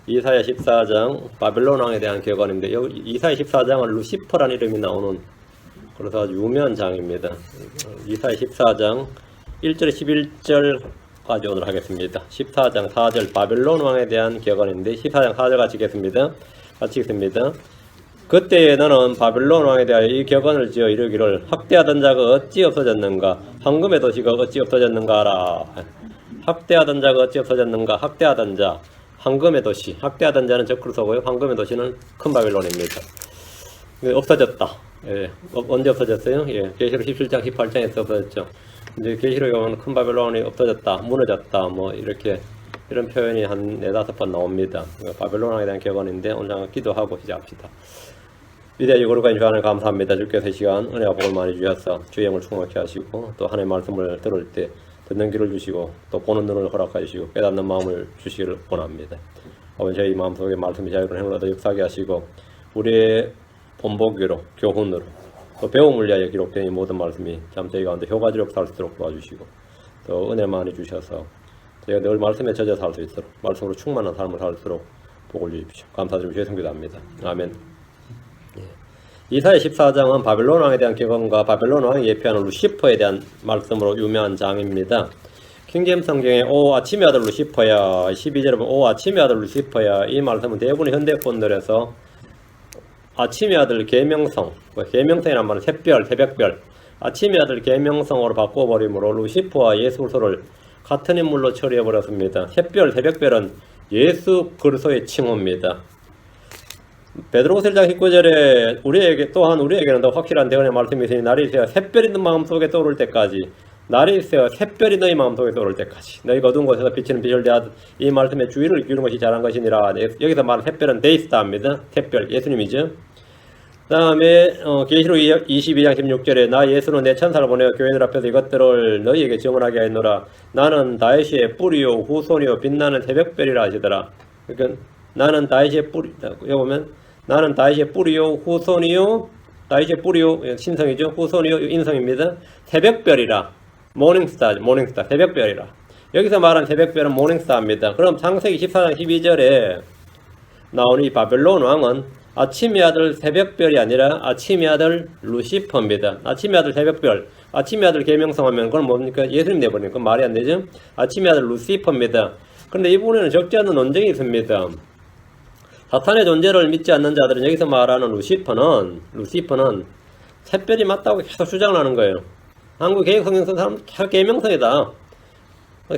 이사야 14장 바벨론 왕에 대한 격언인데 여기 이사야 14장은 루시퍼라는 이름이 나오는 그래서 아주 유명한 장입니다. 이사야 14장 1절 11절까지 오늘 하겠습니다. 14장 4절 바벨론 왕에 대한 격언인데 14장 4절 같이 읽겠습니다. 그때에 너는 바벨론 왕에 대하여 이 격언을 지어 이르기를 학대하던 자가 어찌 없어졌는가 황금의 도시가 어찌 없어졌는가 하라. 학대하던 자가 어찌 없어졌는가 학대하던 자 황금의 도시 학대하던 자는 적그리스도고요. 황금의 도시는 큰 바벨론입니다. 없어졌다. 예. 언제 없어졌어요? 예. 계시록 17장 18장에서 없어졌죠. 이제 계시록에 보면 큰 바벨론이 없어졌다 무너졌다 뭐 이렇게 이런 표현이 한 4-5번 나옵니다. 바벨론 왕에 대한 격언인데 오늘 잠깐 기도하고 시작합시다. 위대하시고 거룩하신 주 하나님 감사합니다. 주께서 이 시간 은혜와 복을 많이 주셔서 주의 영을 충만케 하시고 또 하나님의 말씀을 들을 때 듣는 귀를 주시고 또 보는 눈을 허락하시고 깨닫는 마음을 주시기를 원합니다. 아버지 저희 마음속에 말씀이 자유로운 행을 얻어 역사하게 하시고 우리의 본보기로 교훈으로 또 배움을 위하여 기록된 이 모든 말씀이 참 저희 가운데 효과적으로 살 수 있도록 도와주시고 또 은혜 많이 주셔서 저희가 늘 말씀에 젖어 살 수 있도록 말씀으로 충만한 삶을 살 수 있도록 복을 주십시오. 감사드리며 주의 성기도합니다. 아멘. 이사야 14장은 바벨론 왕에 대한 격언과 바벨론 왕이 예표하는 루시퍼에 대한 말씀으로 유명한 장입니다. 킹제임스 성경에 오 아침의 아들 루시퍼야 12절에 보면 오 아침의 아들 루시퍼야 이 말씀은 대부분 현대폰들에서 아침의 아들 계명성 계명성이란 말은 샛별 새벽별 아침의 아들 계명성으로 바꿔버림으로 루시퍼와 예수 그리스도를 같은 인물로 처리해버렸습니다. 샛별 새벽별은 예수 그리스도의 칭호입니다. 베드로후서 1장 19절에 우리에게는 더 확실한 대언의 말씀이 있으니 날이 있어야 샛별이 너 마음속에 떠오를 때까지 날이 있어야 샛별이 너희 마음속에 떠오를 때까지 너희가 어두운 곳에서 비치는 빛을 대하듯 이 말씀에 주의를 기울이는 것이 잘한 것이니라. 여기서 말하는 샛별은 데이스타입니다. 샛별 예수님이죠. 그 다음에 계시록 22장 16절에 나 예수는 내 천사를 보내어 교회들 앞에서 이것들을 너희에게 증언하게 하였노라. 나는 다윗의 뿌리요 후손이요 빛나는 새벽별이라 하시더라. 그러니까 나는 다윗의 뿌리 여기 보면 나는 다윗의 뿌리요 후손이요 다윗의 뿌리요 신성이죠. 후손이요 인성입니다. 새벽별이라 모닝스타 새벽별이라. 여기서 말한 새벽별은 모닝스타입니다. 그럼 창세기 14장 12절에 나오는 이 바벨론 왕은 아침의 아들 새벽별이 아니라 아침의 아들 루시퍼입니다. 아침의 아들 새벽별 아침의 아들 계명성하면 그건 뭡니까? 예수님 내버리니까 그건 말이 안 되죠. 아침의 아들 루시퍼입니다. 그런데 이 부분에는 적지 않은 논쟁이 있습니다. 사탄의 존재를 믿지 않는 자들은 여기서 말하는 루시퍼는 샛별이 맞다고 계속 주장을 하는 거예요. 한국 개혁성경 쓴 사람 계속 계명성이다.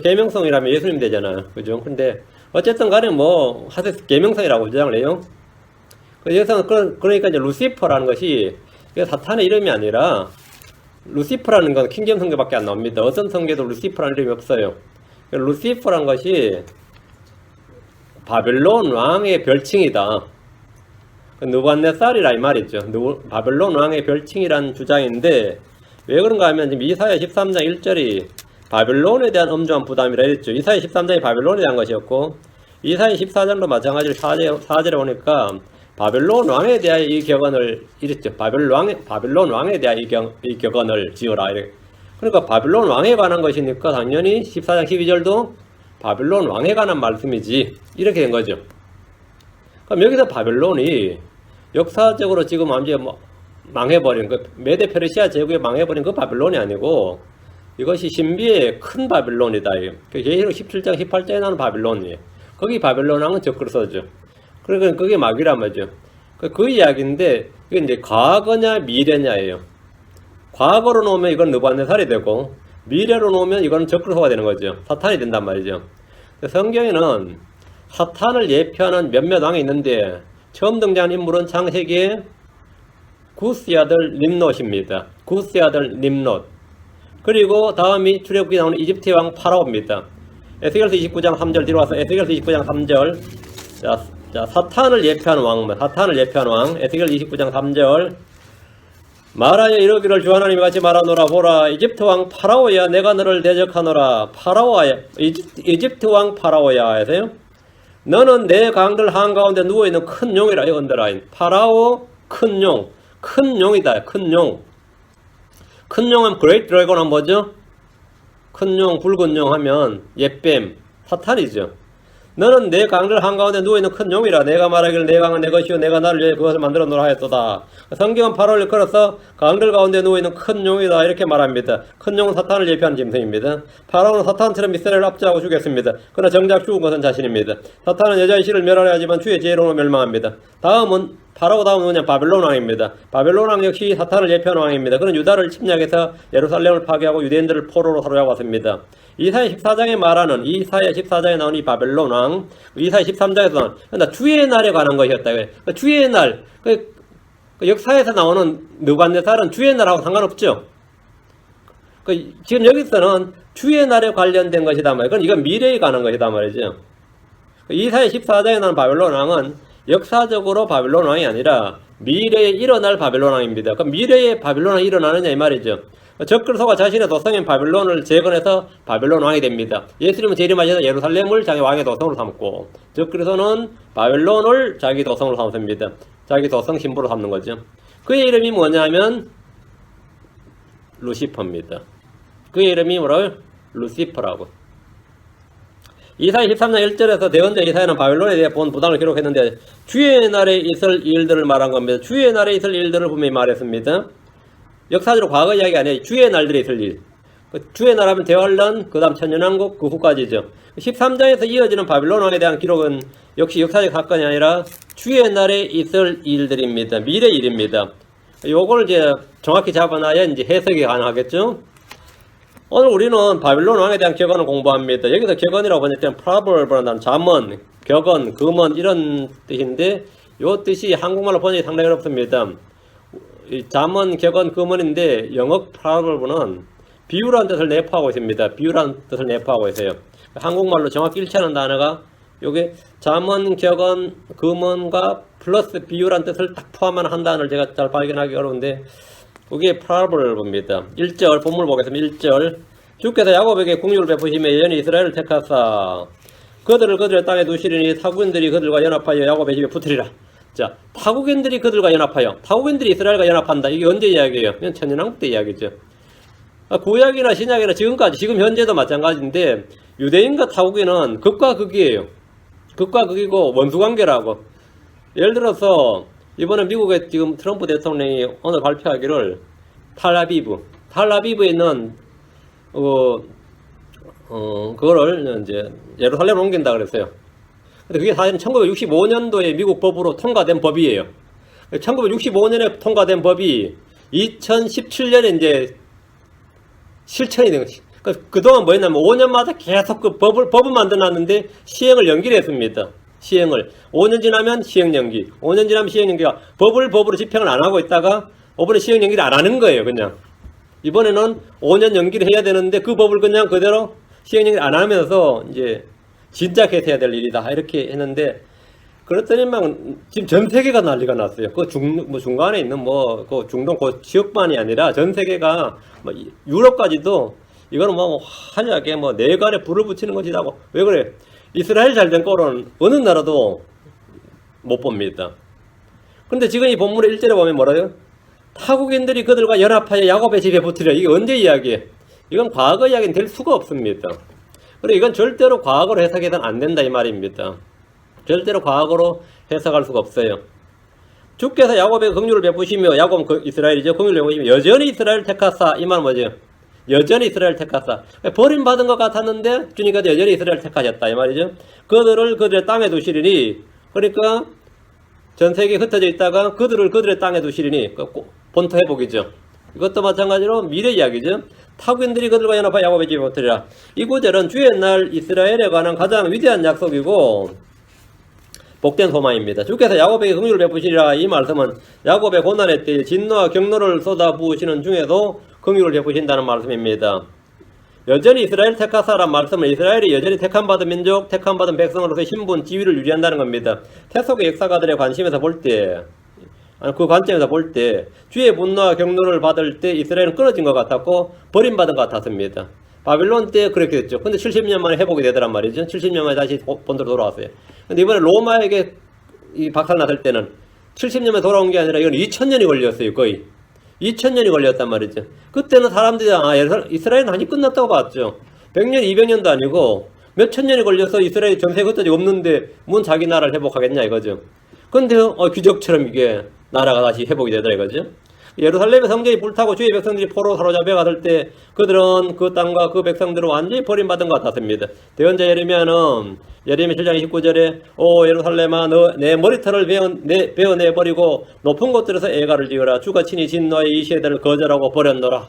계명성이라면 예수님 되잖아요. 그죠? 근데 어쨌든 간에 뭐 하여튼 계명성이라고 주장을 해요. 여기서 그러니까 이제 루시퍼라는 것이 사탄의 이름이 아니라 루시퍼라는 건 킹제임스 성경밖에 안 나옵니다. 어떤 성경에도 루시퍼라는 이름이 없어요. 루시퍼라는 것이 바벨론 왕의 별칭이다. 느부갓네살이라 이 말이죠. 바벨론 왕의 별칭이라는 주장인데 왜 그런가 하면 지금 이사야 13장 1절이 바벨론에 대한 엄중한 부담이라 했죠. 이사야 13장이 바벨론에 대한 것이었고 이사야 14장도 마찬가지로 4절에 보니까 바벨론 왕에 대하여 이 격언을 이랬죠. 바벨론 왕에 대하여 이 격언을 지어라. 그러니까 바벨론 왕에 관한 것이니까 당연히 14장 12절도 바벨론 왕에 관한 말씀이지 이렇게 된 거죠. 그럼 여기서 바벨론이 역사적으로 지금 완전히 망해버린 메데 페르시아 제국에 망해버린 그 바벨론이 아니고 이것이 신비의 큰 바벨론이다. 계시록 17장 18장에 나오는 바벨론이에요. 거기 바벨론 왕은 적그리스도죠. 그러니까 그게 마귀란 말이죠. 그 이야기인데 이게 이제 과거냐 미래냐예요. 과거로 놓으면 이건 느부갓네살이 되고 미래로 놓으면 이건 적그리스도가 되는 거죠. 사탄이 된단 말이죠. 성경에는 사탄을 예표하는 몇몇 왕이 있는데 처음 등장한 인물은 창세기의 구스의 아들 림롯입니다. 구스의 아들 림롯. 그리고 다음이 출애굽기에 나오는 이집트의 왕 파라오입니다. 에스겔서 29장 3절 뒤로 와서 에스겔서 29장 3절 자 사탄을 예표하는 왕 에스겔 29장 3절 말하여 이르기를 주 하나님이 같이 말하노라. 보라 이집트 왕 파라오야 내가 너를 대적하노라. 파라오야 이집트 왕 파라오야 하세요. 너는 내 강들 한가운데 누워있는 큰 용이라. 이 언더라인 파라오 큰 용이다. 큰 용은 그레이트 드래곤 하면 뭐죠? 큰 용 붉은 용 하면 옛뱀 사탄이죠. 너는 내 강들 한가운데 누워있는 큰 용이라. 내가 말하기를 내 강은 내 것이요 내가 나를 위해 그것을 만들어 놓으라 하였도다. 성경은 8월을 걸어서 강들 가운데 누워있는 큰 용이다 이렇게 말합니다. 큰 용은 사탄을 예표하는 짐승입니다. 파라오는 사탄처럼 이스라엘을 압제하고 죽였습니다. 그러나 정작 죽은 것은 자신입니다. 사탄은 여자의 씨를 멸하려 하지만 주의 지혜로는 멸망합니다. 다음은 파라오 다음은 뭐냐? 바벨론 왕입니다. 바벨론 왕 역시 사탄을 예표하는 왕입니다. 그는 유다를 침략해서 예루살렘을 파괴하고 유대인들을 포로로 사로잡았습니다. 이사야 14장에 말하는 이사야 14장에 나오는 이 바벨론 왕, 이사야 13장에서 나오는 그러니까 주의 날에 관한 것이었다. 그러니까 주의 날, 그 역사에서 나오는 느부갓네살은 주의 날하고 상관없죠. 지금 여기서는 주의 날에 관련된 것이다 말이에요. 이건 미래에 관한 것이다 말이죠. 이사야 14장에 나오는 바벨론 왕은 역사적으로 바벨론 왕이 아니라 미래에 일어날 바벨론 왕입니다. 그럼 미래에 바벨론 왕이 일어나느냐 이 말이죠. 적그리스도가 자신의 도성인 바벨론을 재건해서 바벨론 왕이 됩니다. 예수님은 재림하셔서 예루살렘을 자기 왕의 도성으로 삼고 적그리스도는 바벨론을 자기 도성으로 삼습니다. 자기 도성 신부로 삼는 거죠. 그의 이름이 뭐냐면 루시퍼입니다. 그의 이름이 뭐라고요? 루시퍼라고. 이사야 13장 1절에서 대언자 이사야는 바벨론에 대해 본 부당을 기록했는데 주의 날에 있을 일들을 말한 겁니다. 주의 날에 있을 일들을 분명히 말했습니다. 역사적으로 과거 이야기 아니에요. 주의 날들에 있을 일. 주의 날 하면 대환란, 그 다음 천년왕국, 그 후까지죠. 13장에서 이어지는 바벨론 왕에 대한 기록은 역시 역사적 사건이 아니라 주의 날에 있을 일들입니다. 미래 일입니다. 요걸 이제 정확히 잡아놔야 이제 해석이 가능하겠죠. 오늘 우리는 바벨론 왕에 대한 격언을 공부합니다. 여기서 격언이라고 보니까 프라벌브라는 잠언, 격언, 금언 이런 뜻인데 요 뜻이 한국말로 번역이 상당히 어렵습니다. 잠언, 격언, 금언인데 영어 프라벌브는 비유라는 뜻을 내포하고 있습니다. 비유라는 뜻을 내포하고 있어요. 한국말로 정확히 일치하는 단어가 요게 잠언, 격언, 금언과 플러스 비유라는 뜻을 딱 포함하는 한 단어를 제가 잘 발견하기 어려운데 그게 프라벌브입니다. 1절 본문을 보겠습니다. 1절 주께서 야곱에게 국류를 베푸시며 여전히 이스라엘을 택하사 그들을 그들의 땅에 두시리니 타국인들이 그들과 연합하여 야곱의 집에 붙으리라. 자, 타국인들이 그들과 연합하여 타국인들이 이스라엘과 연합한다. 이게 언제 이야기예요? 이건 천년왕국 때 이야기죠. 구약이나 신약이나 지금까지 지금 현재도 마찬가지인데 유대인과 타국인은 극과 극이에요. 극과 극이고 원수관계라고. 예를 들어서 이번에 미국의 지금 트럼프 대통령이 오늘 발표하기를 탈라비브에 있는 그거를 이제 예루살렘으로 옮긴다 그랬어요. 근데 그게 사실은 1965년도에 미국 법으로 통과된 법이에요. 1965년에 통과된 법이 2017년에 이제 실천이 된 거지. 그동안 뭐였냐면 5년마다 계속 그 법을 만들어놨는데 시행을 연기를 했습니다. 시행을 5년 지나면 시행 연기, 5년 지나면 시행 연기가 법으로 집행을 안 하고 있다가 이번에 시행 연기를 안 하는 거예요. 그냥 이번에는 5년 연기를 해야 되는데 그 법을 그냥 그대로 시행 연기를 안 하면서 이제 진작에 해야 될 일이다 이렇게 했는데 그랬더니만 지금 전 세계가 난리가 났어요. 그 중간에 있는 그 중동 그 지역만이 아니라 전 세계가 유럽까지도 이거는 한약에 내관에 불을 붙이는 것이라고. 왜 그래? 이스라엘 잘된 꼴은 어느 나라도 못 봅니다. 근데 지금 이 본문의 1절에 보면 뭐라요? 타국인들이 그들과 연합하여 야곱의 집에 붙으려. 이게 언제 이야기예요? 이건 과거 이야기는 될 수가 없습니다. 그리고 이건 절대로 과거로 해석해서는 안 된다 이 말입니다. 절대로 과거로 해석할 수가 없어요. 주께서 야곱에게 긍휼을 베푸시며 야곱 이스라엘이죠. 긍휼을 베푸시며 여전히 이스라엘을 택하사. 이 말은 뭐죠? 여전히 이스라엘 택하사. 버림받은 것 같았는데 주님께서 여전히 이스라엘 택하셨다 이 말이죠. 그들을 그들의 땅에 두시리니, 그러니까 전 세계에 흩어져 있다가 그들을 그들의 땅에 두시리니, 본토 회복이죠. 이것도 마찬가지로 미래 이야기죠. 타국인들이 그들과 연합하여 야곱의 집에 붙으리라. 이 구절은 주의 날 이스라엘에 관한 가장 위대한 약속이고 복된 소망입니다. 주께서 야곱에게 긍휼을 베푸시리라. 이 말씀은 야곱의 고난의 때에 진노와 경노를 쏟아부으시는 중에도 긍휼을 베푸신다는 말씀입니다. 여전히 이스라엘 택하사란 말씀은 이스라엘이 여전히 택함받은 민족, 택함받은 백성으로서 신분, 지위를 유지한다는 겁니다. 태속의 역사가들의 관심에서 볼 때, 그 관점에서 볼 때 주의 분노와 경노를 받을 때 이스라엘은 끊어진 것 같았고 버림받은 것 같았습니다. 바빌론 때 그렇게 됐죠. 근데 70년 만에 회복이 되더란 말이죠. 70년 만에 다시 본토로 돌아왔어요. 근데 이번에 로마에게 이 박살났을 때는 70년 만에 돌아온 게 아니라 이건 2000년이 걸렸어요. 거의 2000년이 걸렸단 말이죠. 그때는 사람들이 이스라엘은 한이 끝났다고 봤죠. 100년, 200년도 아니고 몇천 년이 걸려서 이스라엘이 전세에 흩어져 없는데 뭔 자기 나라를 회복하겠냐 이거죠. 근데 기적처럼 이게 나라가 다시 회복이 되더라 이거죠. 예루살렘의 성전이 불타고 주의 백성들이 포로 사로잡혀 갔을 때 그들은 그 땅과 그 백성들을 완전히 버림받은 것 같았습니다. 대언자 예레미야는 예레미야 7장 29절에 오 예루살렘아 너 내 머리털을 베어내버리고 높은 곳들에서 애가를 지으라. 주가 친히 진 너의 이 세대를 거절하고 버렸노라.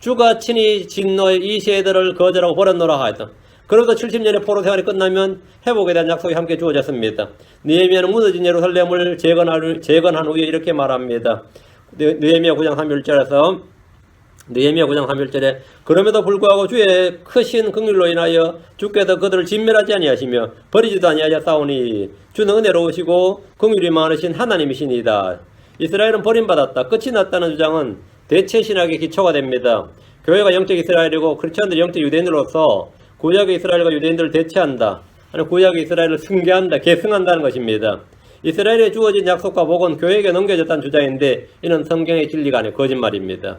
주가 친히 진 너의 이 세대를 거절하고 버렸노라 하였다. 그로부터 70년의 포로 생활이 끝나면 회복에 대한 약속이 함께 주어졌습니다. 느헤미야는 무너진 예루살렘을 재건한 후에 이렇게 말합니다. 느헤미야 9장 3절에서 느헤미야 9장 3절에 그럼에도 불구하고 주의 크신 긍휼로 인하여 주께서 그들을 진멸하지 아니하시며 버리지도 아니하셨사오니 주는 은혜로우시고 긍휼이 많으신 하나님이시니이다. 이스라엘은 버림받았다. 끝이 났다는 주장은 대체 신학의 기초가 됩니다. 교회가 영적 이스라엘이고 크리스천들이 영적 유대인으로서 구약의 이스라엘과 유대인들을 대체한다. 아니 구약의 이스라엘을 승계한다. 계승한다는 것입니다. 이스라엘에 주어진 약속과 복은 교회에게 넘겨졌다는 주장인데 이는 성경의 진리가 아니고 거짓말입니다.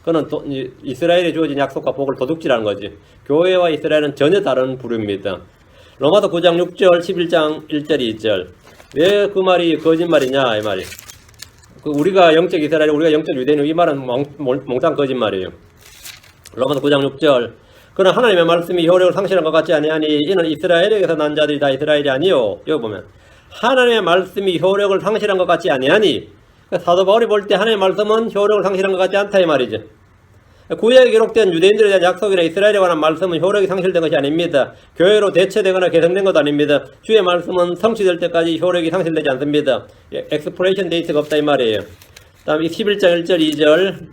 그는 이스라엘에 주어진 약속과 복을 도둑질하는 거지. 교회와 이스라엘은 전혀 다른 부류입니다. 로마서 9장 6절 11장 1절 2절 왜 그 말이 거짓말이냐 이 말이. 우리가 영적 이스라엘 우리가 영적 유대인 이 말은 몽땅 거짓말이에요. 로마서 9장 6절 그러나 하나님의 말씀이 효력을 상실한 것 같지 아니하니 이는 이스라엘에게서 난 자들이 다 이스라엘이 아니요. 여기 보면 하나님의 말씀이 효력을 상실한 것 같지 아니하니 사도 바울이 볼 때 하나님의 말씀은 효력을 상실한 것 같지 않다 이 말이죠. 구약에 기록된 유대인들에 대한 약속이나 이스라엘에 관한 말씀은 효력이 상실된 것이 아닙니다. 교회로 대체되거나 개성된 것도 아닙니다. 주의 말씀은 성취될 때까지 효력이 상실되지 않습니다. 엑스프레이션 데이트가 없다 이 말이에요. 다음 11장 1절 2절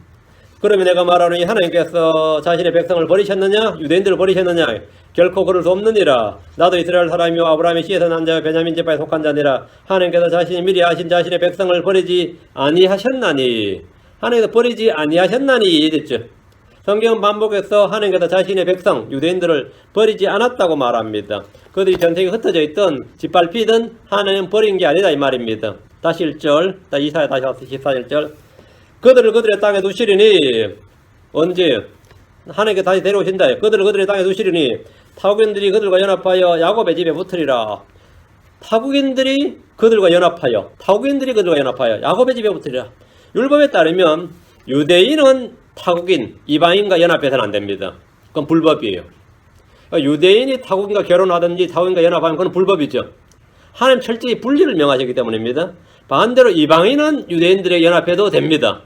그러면 내가 말하노니 하나님께서 자신의 백성을 버리셨느냐? 유대인들을 버리셨느냐? 결코 그럴 수 없느니라. 나도 이스라엘 사람이요 아브라함의 씨에서 난 자여 베냐민 지파에 속한 자니라. 하나님께서 자신이 미리 아신 자신의 백성을 버리지 아니하셨나니. 하나님께서 버리지 아니하셨나니 이랬죠. 성경은 반복해서 하나님께서 자신의 백성 유대인들을 버리지 않았다고 말합니다. 그들이 전세에 흩어져 있던 짓밟히던 하나님은 버린 게 아니다 이 말입니다. 다시 1절 이사야 다시 와서 14절 그들을 그들의 땅에 두시리니 언제 하나님께 다시 데려오신다. 그들을 그들의 땅에 두시리니 타국인들이 그들과 연합하여 야곱의 집에 붙으리라. 타국인들이 그들과 연합하여 야곱의 집에 붙으리라. 율법에 따르면 유대인은 타국인 이방인과 연합해서는 안 됩니다. 그건 불법이에요. 유대인이 타국인과 결혼하든지 타국인과 연합하면 그건 불법이죠. 하나님 철저히 분리를 명하셨기 때문입니다. 반대로 이방인은 유대인들에 연합해도 됩니다.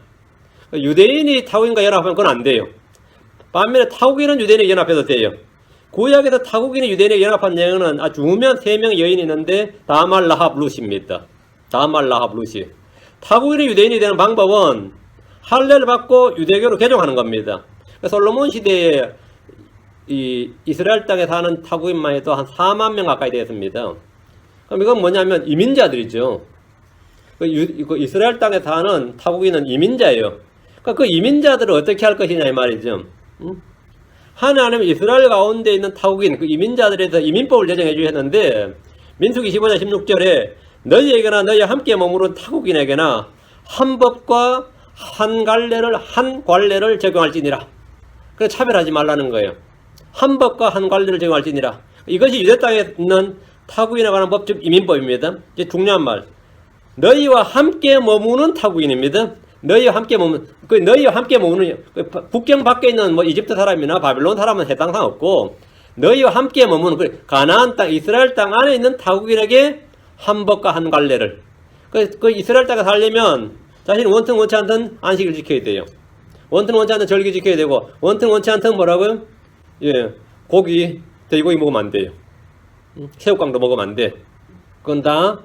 유대인이 타국인과 연합하면 그건 안 돼요. 반면에 타국인은 유대인에 연합해도 돼요. 구약에서 타국인이 유대인에 연합한 내용은 아주 유명한 3명의 여인이 있는데 다말 라합 룻입니다. 다말 라합 룻이. 타국인이 유대인이 되는 방법은 할례를 받고 유대교로 개종하는 겁니다. 솔로몬 시대에 이 이스라엘 땅에 사는 타국인만 해도 한 4만 명 가까이 되었습니다. 그럼 이건 뭐냐면 이민자들이죠. 이스라엘 땅에 사는 타국인은 이민자예요. 그러니까 그 이민자들을 어떻게 할 것이냐 이 말이죠. 하나님은 이스라엘 가운데 있는 타국인 그 이민자들에 대해서 이민법을 제정해 주셨는데 민수기 15장 16절에 너희에게나 너희와 함께 머무른 타국인에게나 한 법과 한 관례를 적용할지니라. 그래서 차별하지 말라는 거예요. 한 법과 한 관례를 적용할지니라. 이것이 유대 땅에 있는 타국인에 관한 법, 즉 이민법입니다. 이제 중요한 말. 너희와 함께 머무는 타국인입니다. 너희와 함께 머무는 국경 밖에 있는 뭐 이집트 사람이나 바빌론 사람은 해당 사항 없고 너희와 함께 머무는 가나안 땅, 이스라엘 땅 안에 있는 타국인에게 한 법과 한 관례를 그 이스라엘 땅에 살려면 자신이 원튼 원치 않든 안식일 지켜야 돼요. 원튼 원치 않든 절기 지켜야 되고 원튼 원치 않든 뭐라고요? 예, 고기, 돼지고기 먹으면 안 돼요. 새우깡도 먹으면 안 돼. 그건 다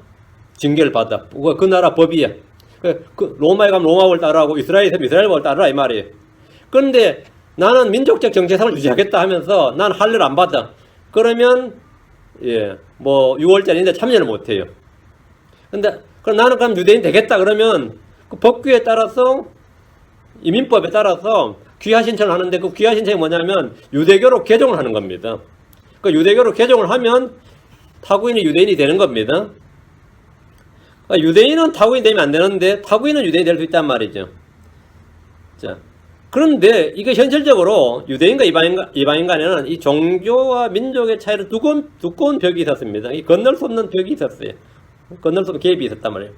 징계를 받아. 그 나라 법이야. 그 로마에 가면 로마법을 따르라고 이스라엘에 있으면 이스라엘법을 따르라 이 말이에요. 그런데 나는 민족적 정체성을 유지하겠다 하면서 난 할례를 안 받아. 그러면 예, 뭐 6월절인데 참여를 못 해요. 근데 그럼 나는 그럼 유대인 되겠다 그러면 그 법규에 따라서 이민법에 따라서 귀화 신청을 하는데 그 귀화 신청이 뭐냐면 유대교로 개종을 하는 겁니다. 그 유대교로 개종을 하면 타국인이 유대인이 되는 겁니다. 유대인은 타국인이 되면 안 되는데 타국인은 유대인이 될 수 있단 말이죠. 자, 그런데 이게 현실적으로 유대인과 이방인 간에는 이 종교와 민족의 차이로 두꺼운 벽이 있었습니다. 이 건널 수 없는 벽이 있었어요. 건널 수 없는 갭이 있었단 말이에요.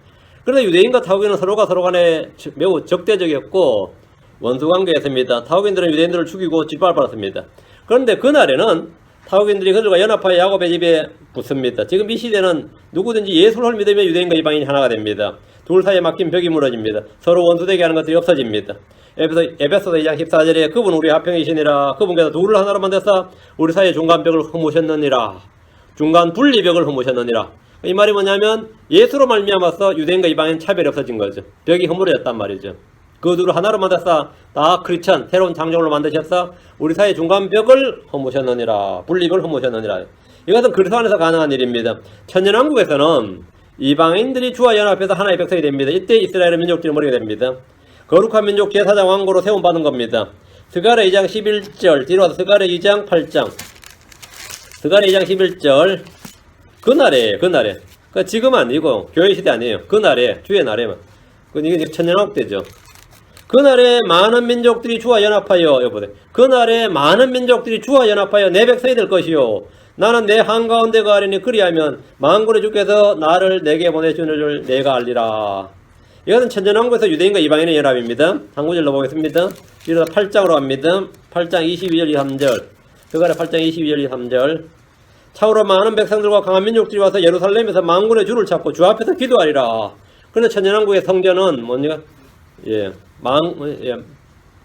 그런데 유대인과 타국인은 서로가 서로 간에 매우 적대적이었고 원수관계였습니다. 타국인들은 유대인들을 죽이고 짓밟았습니다. 그런데 그날에는 타국인들이 그들과 연합하여 야곱의 집에 붙습니다. 지금 이 시대는 누구든지 예수를 믿으면 유대인과 이방인이 하나가 됩니다. 둘 사이에 막힌 벽이 무너집니다. 서로 원수되게 하는 것들이 없어집니다. 에베소서 2장 14절에 그분 우리 화평이시니라. 그분께서 둘을 하나로 만드사 우리 사이에 중간벽을 허무셨느니라. 중간 분리벽을 허무셨느니라. 이 말이 뭐냐면 예수로 말미암아서 유대인과 이방인 차별이 없어진 거죠. 벽이 허물어졌단 말이죠. 그 둘을 하나로 만드사 다 크리스천 새로운 창조물로 만드셔서 우리 사이의 중간벽을 허무셨느니라. 분리벽을 허무셨느니라. 이것은 그리스도 안에서 가능한 일입니다. 천년왕국에서는 이방인들이 주와 연합해서 하나의 백성이 됩니다. 이때 이스라엘의 민족들이 머리가 됩니다. 거룩한 민족 제사장 왕고로 세움받은 겁니다. 스가랴 2장 11절 뒤로 와서 스가랴 2장 8장 스가랴 2장 11절 그날에 그러니까 지금 아니고 교회 시대 아니에요. 그날에 주의 날에만 이게 천년왕국 때죠. 그날에 많은 민족들이 주와 연합하여 여보세요. 그날에 많은 민족들이 주와 연합하여 내 백성이 될 것이요 나는 내 한가운데 가리니 그리하면 만군의 주께서 나를 내게 보내주는 줄 내가 알리라. 이것은 천년왕국에서 유대인과 이방인의 연합입니다. 한 구절로 보겠습니다. 이러다 8장으로 갑니다. 8장 22절 23절 스가랴 8장 22절 23절 차후로 많은 백성들과 강한 민족들이 와서 예루살렘에서 만군의 주를 찾고 주 앞에서 기도하리라. 그런데 천년왕국의 성전은 뭡니까?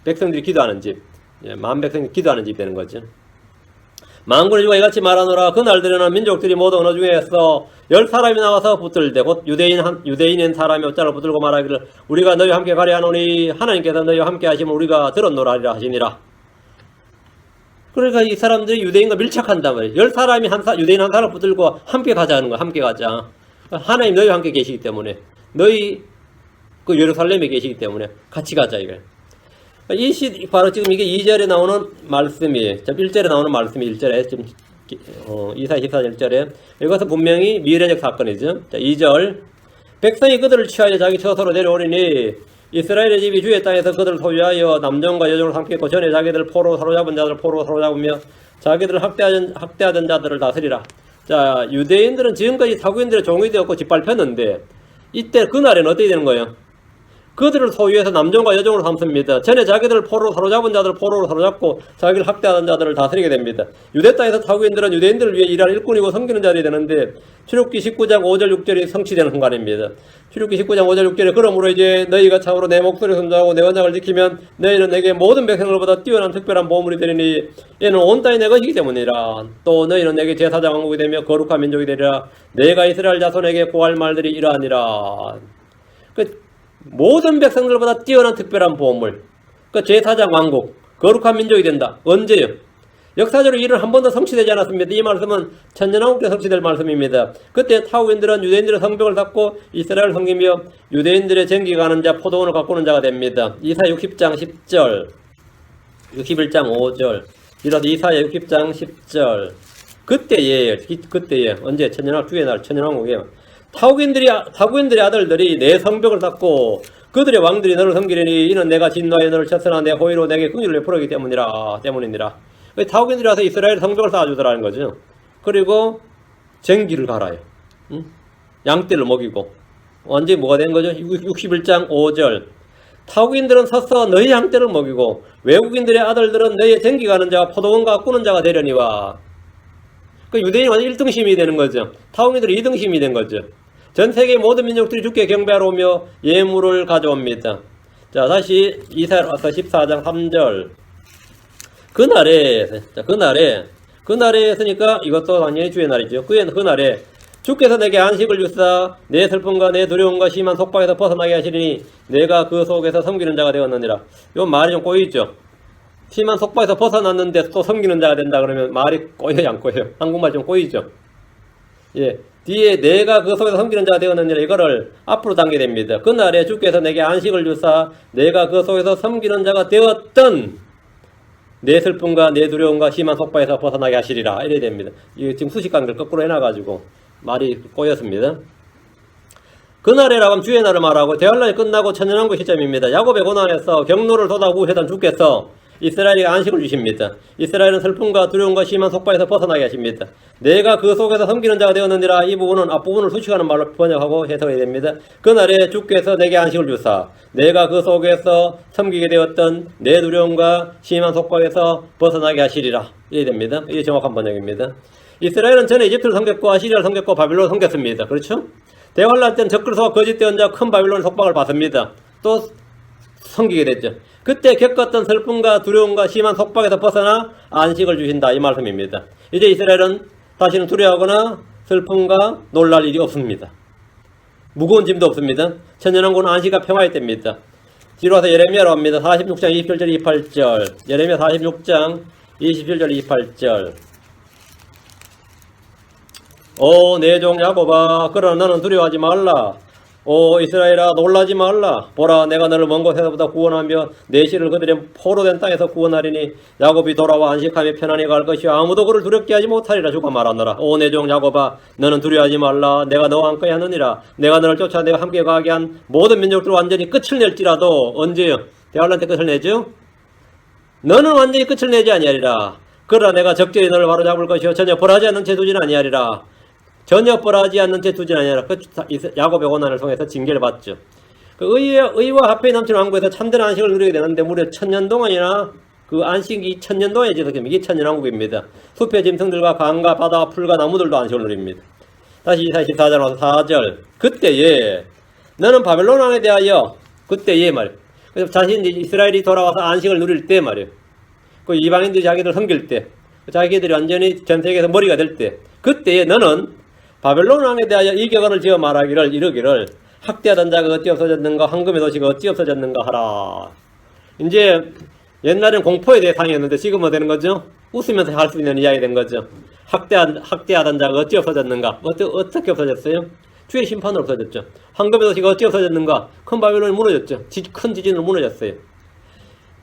백성들이 기도하는 집, 만 백성이 기도하는 집 되는 거죠. 만군의 주가 이같이 말하노라. 그날들에는 민족들이 모두 어느 중에서 10사람이 나와서 붙들되 곧 유대인인 사람이 옷자를 붙들고 말하기를 우리가 너희와 함께 가려 하노니 하나님께서 너희와 함께 하시면 우리가 들었노라 하리라 하시니라. 그러니까 이 사람들이 유대인과 밀착한단 말이에요. 10사람이 유대인 한 사람 붙들고 함께 가자는 거야. 함께 가자. 하나님 너희와 함께 계시기 때문에 너희 그 예루살렘에 계시기 때문에 같이 가자 이거예요. 바로 지금 이게 2절에 나오는 말씀이 1절에 나오는 말씀이 1절에 지금 이사야 14절 1절에 이것은 분명히 미래적 사건이죠. 자, 2절 백성이 그들을 취하여 자기 처소로 내려오리니 이스라엘의 집이 주의 땅에서 그들을 소유하여 남종과 여종을 삼켰고 전에 자기들 포로 사로잡은 자들 포로 사로잡으며 자기들을 학대하던 자들을 다스리라. 자, 유대인들은 지금까지 타국인들의 종이 되었고 짓밟혔는데 이때 그날에는 어떻게 되는 거예요? 그들을 소유해서 남종과 여종으로 삼습니다. 전에 자기들 포로 사로잡은 자들을 포로로 사로잡고 자기를 학대하던 자들을 다스리게 됩니다. 유대 땅에서 타국인들은 유대인들을 위해 일하는 일꾼이고 섬기는 자들이 되는데 출애굽기 19장 5절 6절이 성취되는 순간입니다. 출애굽기 19장 5절 6절에 그러므로 이제 너희가 참으로 내 목소리를 순종하고 내 언약을 지키면 너희는 내게 모든 백성들보다 뛰어난 특별한 보물이 되리니 이는 온 땅이 내 것이기 때문이라. 또 너희는 내게 제사장 왕국이 되며 거룩한 민족이 되리라. 내가 이스라엘 자손에게 고할 말들이 이러하니라. 모든 백성들보다 뛰어난 특별한 보물, 제사장 왕국, 거룩한 민족이 된다. 언제요? 역사적으로 일은 한 번도 성취되지 않았습니다. 이 말씀은 천년왕국 때 성취될 말씀입니다. 그때 타국인들은 유대인들의 성벽을 닫고 이스라엘을 섬기며 유대인들의 쟁기가 가는 자, 포도원을 가꾸는 자가 됩니다. 이사야 60장 10절, 61장 5절, 이라도 이사야 60장 10절. 그때에 언제? 천년왕국 주의 날, 천년왕국에 타국인들의 아들들이 내 성벽을 닫고 그들의 왕들이 너를 섬기려니 이는 내가 진노하여 너를 쳤으나 내 호의로 내게 긍휼을 베풀었기 때문이니라. 타국인들이 와서 이스라엘 성벽을 쌓아주더라는 거죠. 그리고 쟁기를 갈아요. 양떼를 먹이고 완전히 뭐가 된 거죠? 61장 5절 타국인들은 서서 너희 양떼를 먹이고 외국인들의 아들들은 너희의 쟁기 가는 자와 포도원 가꾸는 자가 되려니와. 유대인이 완전 1등심이 되는 거죠. 타국인들이 2등심이 된 거죠. 전 세계 모든 민족들이 주께 경배하러 오며 예물을 가져옵니다. 자, 다시 이사야 14장 3절. 그날에 했으니까 이것도 당연히 주의 날이죠. 그날에 주께서 내게 안식을 주사 내 슬픔과 내 두려움과 심한 속박에서 벗어나게 하시리니 내가 그 속에서 섬기는 자가 되었느니라. 요 말이 좀 꼬이죠. 심한 속박에서 벗어났는데 또 섬기는 자가 된다 그러면 말이 꼬여요, 안 꼬여요? 한국말 좀 꼬이죠. 예, 뒤에 내가 그 속에서 섬기는 자가 되었느니라 이거를 앞으로 당게 됩니다. 그날에 주께서 내게 안식을 주사 내가 그 속에서 섬기는 자가 되었던 내 슬픔과 내 두려움과 심한 속박에서 벗어나게 하시리라. 이래야 됩니다. 이게 지금 수식관계를 거꾸로 해놔가지고 말이 꼬였습니다. 그날이라고 하면 주의 날을 말하고 대환란이 끝나고 천년왕국 시점입니다. 야곱의 고난에서 경로를 돋아고 회단 주께서 이스라엘에게 안식을 주십니다. 이스라엘은 슬픔과 두려움과 심한 속박에서 벗어나게 하십니다. 내가 그 속에서 섬기는 자가 되었느니라. 이 부분은 앞부분을 수식하는 말로 번역하고 해석해야 됩니다. 그날에 주께서 내게 안식을 주사 내가 그 속에서 섬기게 되었던 내 두려움과 심한 속박에서 벗어나게 하시리라. 이래 됩니다. 이게 정확한 번역입니다. 이스라엘은 전에 이집트를 섬겼고 아시리아를 섬겼고 바빌론을 섬겼습니다. 그렇죠? 대환란 때는 적그리스도와 거짓된 자 큰 바빌론의 속박을 받습니다. 또 섬기게 됐죠. 그때 겪었던 슬픔과 두려움과 심한 속박에서 벗어나 안식을 주신다 이 말씀입니다. 이제 이스라엘은 다시는 두려워하거나 슬픔과 놀랄 일이 없습니다. 무거운 짐도 없습니다. 천년왕국은 안식과 평화의 때입니다. 뒤로 와서 예레미야로 합니다. 46장 27절 28절 예레미야 46장 27절 28절 오 내 종 야곱아 그러나 너는 두려워하지 말라. 오 이스라엘아 놀라지 말라. 보라 내가 너를 먼 곳에서부터 구원하며 내 씨를 그들의 포로된 땅에서 구원하리니 야곱이 돌아와 안식하며 편안히 갈 것이요 아무도 그를 두렵게 하지 못하리라. 주가 말하노라. 오 내 종 야곱아 너는 두려워하지 말라. 내가 너와 함께 하느니라. 내가 너를 쫓아 내가 함께 가게 한 모든 민족들 완전히 끝을 낼지라도 언제요? 대환란 때 끝을 내죠? 너는 완전히 끝을 내지 아니하리라. 그러나 내가 적절히 너를 바로잡을 것이요 전혀 벌하지 않는 채 두진 아니하리라. 전혀 벌하지 않는 채 두진 아니하리라. 그 야곱의 고난을 통해서 징계를 받죠. 그 의와 화평이 넘치는 왕국에서 참된 안식을 누리게 되는데 무려 1000년 동안이나 그 안식이 1000년 동안에 지속됩니다. 이게 천년왕국입니다. 숲의 짐승들과 강과 바다와 풀과 나무들도 안식을 누립니다. 다시 이사야 14장 와서 4절 그때에 너는 바벨론 왕에 대하여 그때에 말이에요. 그래서 자신이 이스라엘이 돌아와서 안식을 누릴 때 말이에요. 그 이방인들이 자기들 섬길 때 자기들이 완전히 전 세계에서 머리가 될 때 그때에 너는 바벨론 왕에 대하여 이 격언을 지어 말하기를 이르기를 학대하던 자가 어찌 없어졌는가 황금의 도시가 어찌 없어졌는가 하라. 이제 옛날에는 공포의 대상이었는데 지금은 되는 거죠? 웃으면서 할 수 있는 이야기 된 거죠. 학대하던 자가 어찌 없어졌는가? 어떻게 없어졌어요? 주의 심판으로 없어졌죠. 황금의 도시가 어찌 없어졌는가? 큰 바벨론이 무너졌죠. 큰 지진으로 무너졌어요.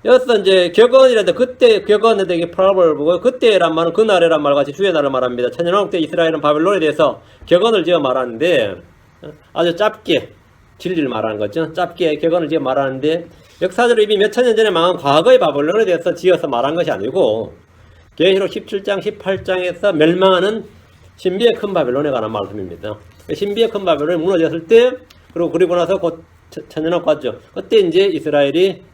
여기서 이제 격언이라는데 그때 격언인데 이게 프라블 보고 그때란 말은 그날이란 말 같이 주의 날을 말합니다. 천년왕국 때 이스라엘은 바벨론에 대해서 격언을 지어 말하는데 아주 짧게 진리를 말하는 거죠. 짧게 격언을 지어 말하는데 역사적으로 이미 몇천 년 전에 망한 과거의 바벨론에 대해서 지어서 말한 것이 아니고 계시록 17장 18장에서 멸망하는 신비의 큰 바벨론에 관한 말씀입니다. 신비의 큰 바벨론이 무너졌을 때 그리고 나서 곧 천년왕국 왔죠. 그때 이제 이스라엘이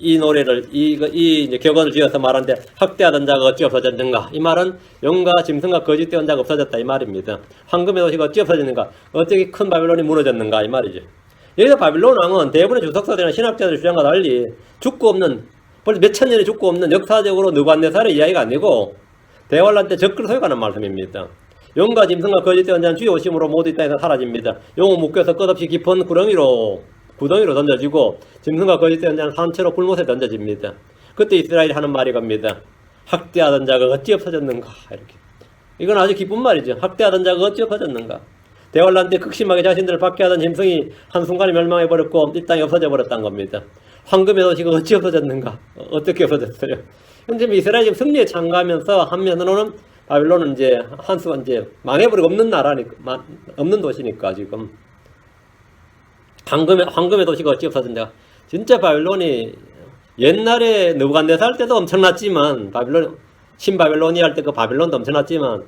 이 노래를 이제 격언을 지어서 말하는데 학대하던 자가 어찌 없어졌는가? 이 말은 용과 짐승과 거짓되었던 자가 없어졌다 이 말입니다. 황금의 도시가 어찌 없어졌는가? 어떻게 큰 바벨론이 무너졌는가? 이 말이죠. 여기서 바벨론 왕은 대부분의 주석사들이나 신학자들 주장과 달리 죽고 없는 벌써 몇천 년이 죽고 없는 역사적으로 느부갓네살의 이야기가 아니고 대환란 때 적그리스도에 관한 말씀입니다. 용과 짐승과 거짓되었던 자는 주의 오심으로 모두 이 땅에서 사라집니다. 용은 묶여서 끝없이 깊은 구덩이로 던져지고 짐승과 거짓된 자는 산채로 불못에 던져집니다. 그때 이스라엘이 하는 말이 겁니다. 학대하던 자가 어찌 없어졌는가 이렇게. 이건 아주 기쁜 말이죠. 학대하던 자가 어찌 없어졌는가. 대환란 때 극심하게 자신들을 박해하던 짐승이 한순간에 멸망해버렸고 이 땅이 없어져 버렸다는 겁니다. 황금의 도시가 어찌 없어졌는가. 어떻게 없어졌어요. 현재 이스라엘이 지금 승리에 참가하면서 한면으로는 바빌론은 이제 한수가 이제 망해버리고 없는 나라니까 없는 도시니까 지금 황금의 도시가 어찌 없어졌냐. 진짜 바빌론이 옛날에 느부갓네살 때도 엄청났지만 신바빌로니 할 때 그 바빌론도 엄청났지만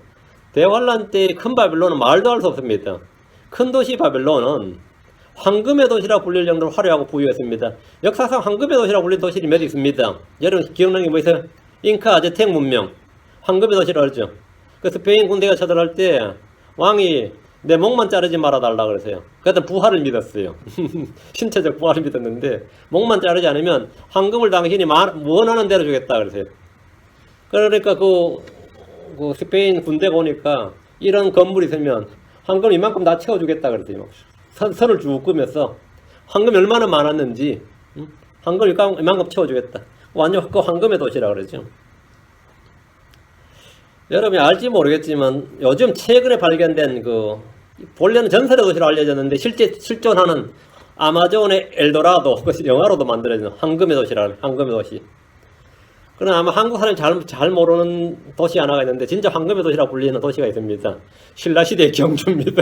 대환란 때 큰 바빌론은 말도 할 수 없습니다. 큰 도시 바빌론은 황금의 도시라고 불릴 정도로 화려하고 부유했습니다. 역사상 황금의 도시라고 불린 도시들이 몇 있습니다. 여러분 기억나는 게 뭐 있어요? 잉카 아즈텍 문명 황금의 도시라고 그러죠. 그 스페인 군대가 쳐들어갈 때 왕이 내 목만 자르지 말아달라 그러세요. 그랬더니 부활을 믿었어요. 신체적 부활을 믿었는데 목만 자르지 않으면 황금을 당신이 원하는 대로 주겠다 그러세요. 그러니까 그 스페인 군대가 오니까 이런 건물이 있으면 황금 이만큼 다 채워주겠다 그러세요. 선을 쭉 끄면서 황금이 얼마나 많았는지 황금 이만큼 채워주겠다. 완전 그 황금의 도시라 그러죠. 여러분이 알지 모르겠지만 요즘 최근에 발견된 본래는 전설의 도시로 알려졌는데 실제 실존하는 아마존의 엘도라도 그것이 영화로도 만들어진 황금의 도시라는 황금의 도시. 그러나 아마 한국 사람이 잘 모르는 도시 하나가 있는데 진짜 황금의 도시라고 불리는 도시가 있습니다. 신라시대의 경주입니다.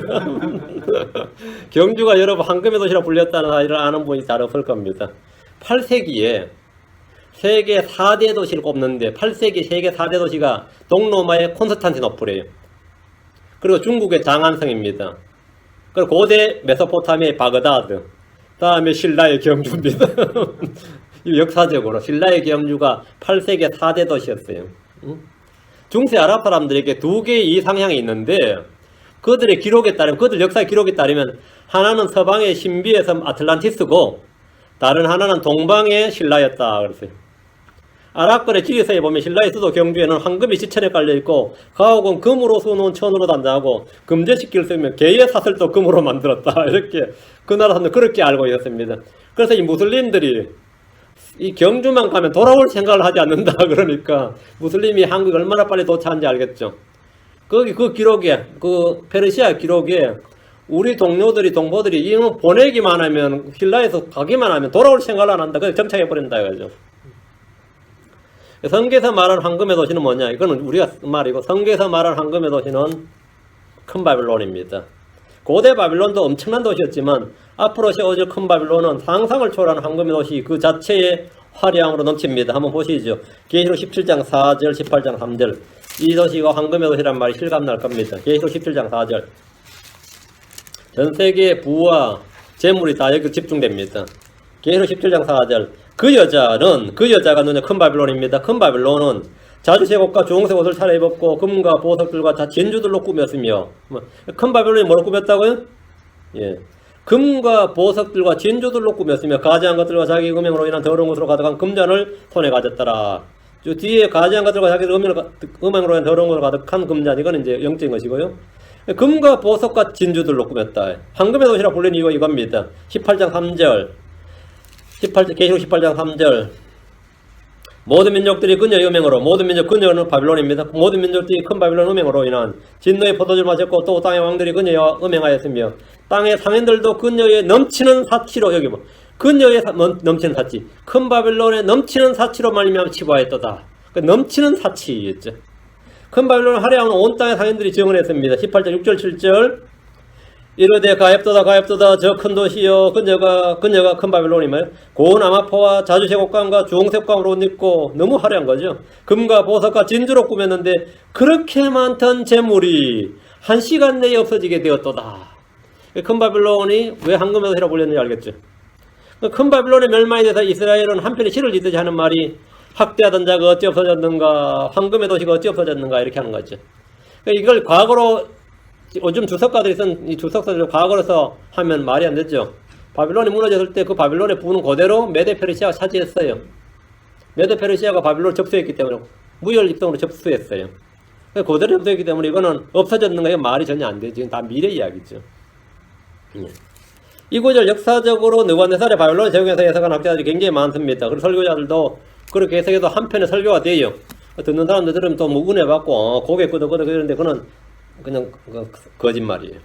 경주가 여러분 황금의 도시라고 불렸다는 사실을 아는 분이 잘 없을 겁니다. 8세기에 세계 4대 도시를 꼽는데 8세기 세계 4대 도시가 동로마의 콘스탄티노플이에요. 그리고 중국의 장안성입니다. 그리고 고대 메소포타미아의 바그다드, 다음에 신라의 경주입니다. 역사적으로 신라의 경주가 8세기 4대 도시였어요. 중세 아랍 사람들에게 두 개의 이상향이 있는데 그들의 기록에 따르면, 그들 역사의 기록에 따르면 하나는 서방의 신비의 섬 아틀란티스고 다른 하나는 동방의 신라였다 그랬어요. 아랍권의 지리서에 보면 신라의 수도 경주에는 황금이 지천에 깔려있고 가옥은 금으로 수놓은 천으로 단장하고 금제식기를 쓰면 개의 사슬도 금으로 만들었다. 이렇게 그 나라 사람들 그렇게 알고 있었습니다. 그래서 이 무슬림들이 이 경주만 가면 돌아올 생각을 하지 않는다. 그러니까 무슬림이 한국에 얼마나 빨리 도착한지 알겠죠. 거기 그 기록에, 그 페르시아 기록에 우리 동료들이, 동포들이 이거 보내기만 하면, 신라에서 가기만 하면 돌아올 생각을 안 한다. 그래서 정착해버린다. 이거죠. 성경에서 말하는 황금의 도시는 뭐냐? 이거는 우리가 말이고, 성경에서 말하는 황금의 도시는 큰 바빌론입니다. 고대 바빌론도 엄청난 도시였지만 앞으로 세워질 큰 바빌론은 상상을 초월하는 황금의 도시 그 자체의 화려함으로 넘칩니다. 한번 보시죠. 계시록 17장 4절, 18장 3절. 이 도시가 황금의 도시란 말이 실감날 겁니다. 계시록 17장 4절. 전 세계의 부와 재물이 다 여기 집중됩니다. 계시록 17장 4절. 그 여자가 누냐 큰 바빌론입니다. 큰 바빌론은 자주색옷과 주홍색 옷을 차려입었고 금과 보석들과 진주들로 꾸몄으며, 큰 바빌론이 뭐로 꾸몄다고요? 예, 금과 보석들과 진주들로 꾸몄으며 가지한 것들과 자기 음행으로 인한 더러운 것으로 가득한 금잔을 손에 가졌더라. 저 뒤에 가지한 것들과 자기 음행으로 인한 더러운 것으로 가득한 금잔, 이건 이제 영적인 것이고요. 금과 보석과 진주들로 꾸몄다. 황금의 도시라 불리는 이유가 이겁니다. 18장 3절. 계시록 18장 3절. 모든 민족들이 그녀의 음행으로, 모든 민족, 그녀는 바빌론입니다. 모든 민족들이 큰 바빌론 음행으로 인한 진노의 포도주를 마셨고 또 땅의 왕들이 그녀와 음행하였으며 땅의 상인들도 그녀의 넘치는 사치로, 여기 뭐 그녀의 넘치는 사치, 큰 바빌론의 넘치는 사치로 말미암아 치부하였도다. 그 넘치는 사치였죠. 큰 바빌론을 할애하는 온 땅의 상인들이 증언했습니다. 18절 6절 7절. 이르되 가엾도다 저 큰 도시여, 그녀가 큰 바빌론이며 고운 아마포와 자주색 옷감과 주홍색 옷감으로 옷 입고, 너무 화려한 거죠. 금과 보석과 진주로 꾸몄는데 그렇게 많던 재물이 한 시간 내에 없어지게 되었도다. 큰 바빌론이 왜 황금의 도시라고 불렸는지 알겠죠. 큰 바빌론의 멸망에 대해서 이스라엘은 한편에 시를 짓듯이 하는 말이 학대하던 자가 어찌 없어졌는가, 황금의 도시가 어찌 없어졌는가, 이렇게 하는 거죠. 이걸 과거로, 요즘 주석가들이 쓴 이 주석서를 과거로서 하면 말이 안 되죠. 바빌론이 무너졌을 때 그 바빌론의 부는 그대로 메데 페르시아가 차지했어요. 메데 페르시아가 바빌론을 접수했기 때문에 무혈 입동으로 접수했어요. 그대로 접수했기 때문에 이거는 없어졌는가, 이거 말이 전혀 안 되죠. 다 미래 이야기죠. 이 구절 역사적으로 느부갓네살의 바빌론을 제공해서 해석한 학자들이 굉장히 많습니다. 그리고 설교자들도 그렇게 해석해서 한편의 설교가 돼요. 듣는 사람들 들으면 또 뭐 은혜 받고 고개 끄덕끄덕 그러는데 그는 그냥 거짓말이에요.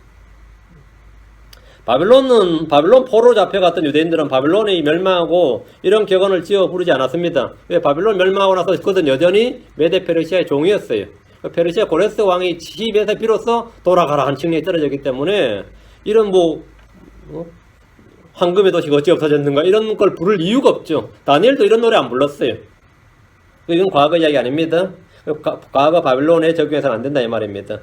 바빌론 포로 잡혀갔던 유대인들은 바빌론이 멸망하고 이런 격언을 지어 부르지 않았습니다. 왜? 바빌론 멸망하고 나서 그들은 여전히 메데 페르시아의 종이었어요. 페르시아 고레스 왕이 지배해서 비로소 돌아가라 한 층에 떨어졌기 때문에 이런 황금의 도시가 어찌 없어졌는가 이런 걸 부를 이유가 없죠. 다니엘도 이런 노래 안 불렀어요. 이건 과거 이야기 아닙니다. 과거 바빌론에 적용해서는 안 된다 이 말입니다.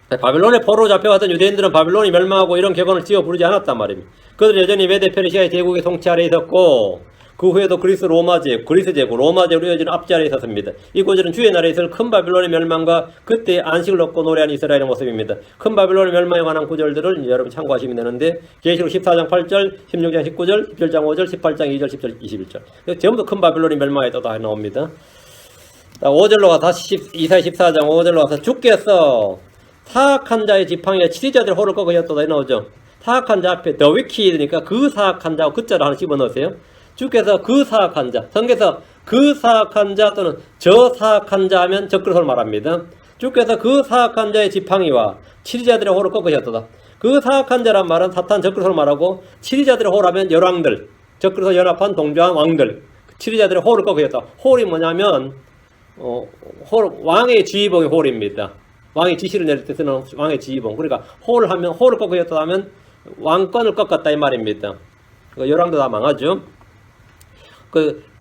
바빌론에 포로 잡혀갔던 유대인들은 바빌론이 멸망하고 이런 격언을 지어 부르지 않았단 말입니다. 그들은 여전히 메데 페르시아의 제국의 통치 아래 있었고 그 후에도 그리스 제국, 로마 제국으로 이어지는 압제 아래 있었습니다. 이 구절은 주의 나라에 있을 큰 바빌론의 멸망과 그때 안식을 얻고 노래하는 이스라엘의 모습입니다. 큰 바빌론의 멸망에 관한 구절들을 여러분 참고하시면 되는데 계시록 14장 8절, 16장 19절, 17장 5절, 18장 2절, 10절, 21절 전부 큰 바빌론이 멸망했다 나옵니다. 5절로 가서 다시 이사야 14장 5절로 가서 주께서 사악한 자의 지팡이에 치리자들의 호를 꺾으셨도다 나오죠. 사악한 자 앞에 the wicked니까 그 사악한 자고 그 자를 하나 집어넣으세요. 주께서 그 사악한 자, 성경에서 그 사악한 자 또는 저 사악한 자 하면 적그리스도를 말합니다. 주께서 그 사악한 자의 지팡이와 치리자들의 호를 꺾으셨도다. 그 사악한 자란 말은 사탄 적그리스도를 말하고 치리자들의 호라면 열왕들, 적그리스도 연합한 동조한 왕들, 치리자들의 홀을 꺾고 계셨다. 홀이 뭐냐면 왕의 지휘봉이 홀입니다. 왕이 지시를 내릴 때 쓰는 왕의 지휘봉. 그러니까 홀을 꺾고 계셨다 하면 왕권을 꺾었다 이 말입니다. 열왕도 다 망하죠.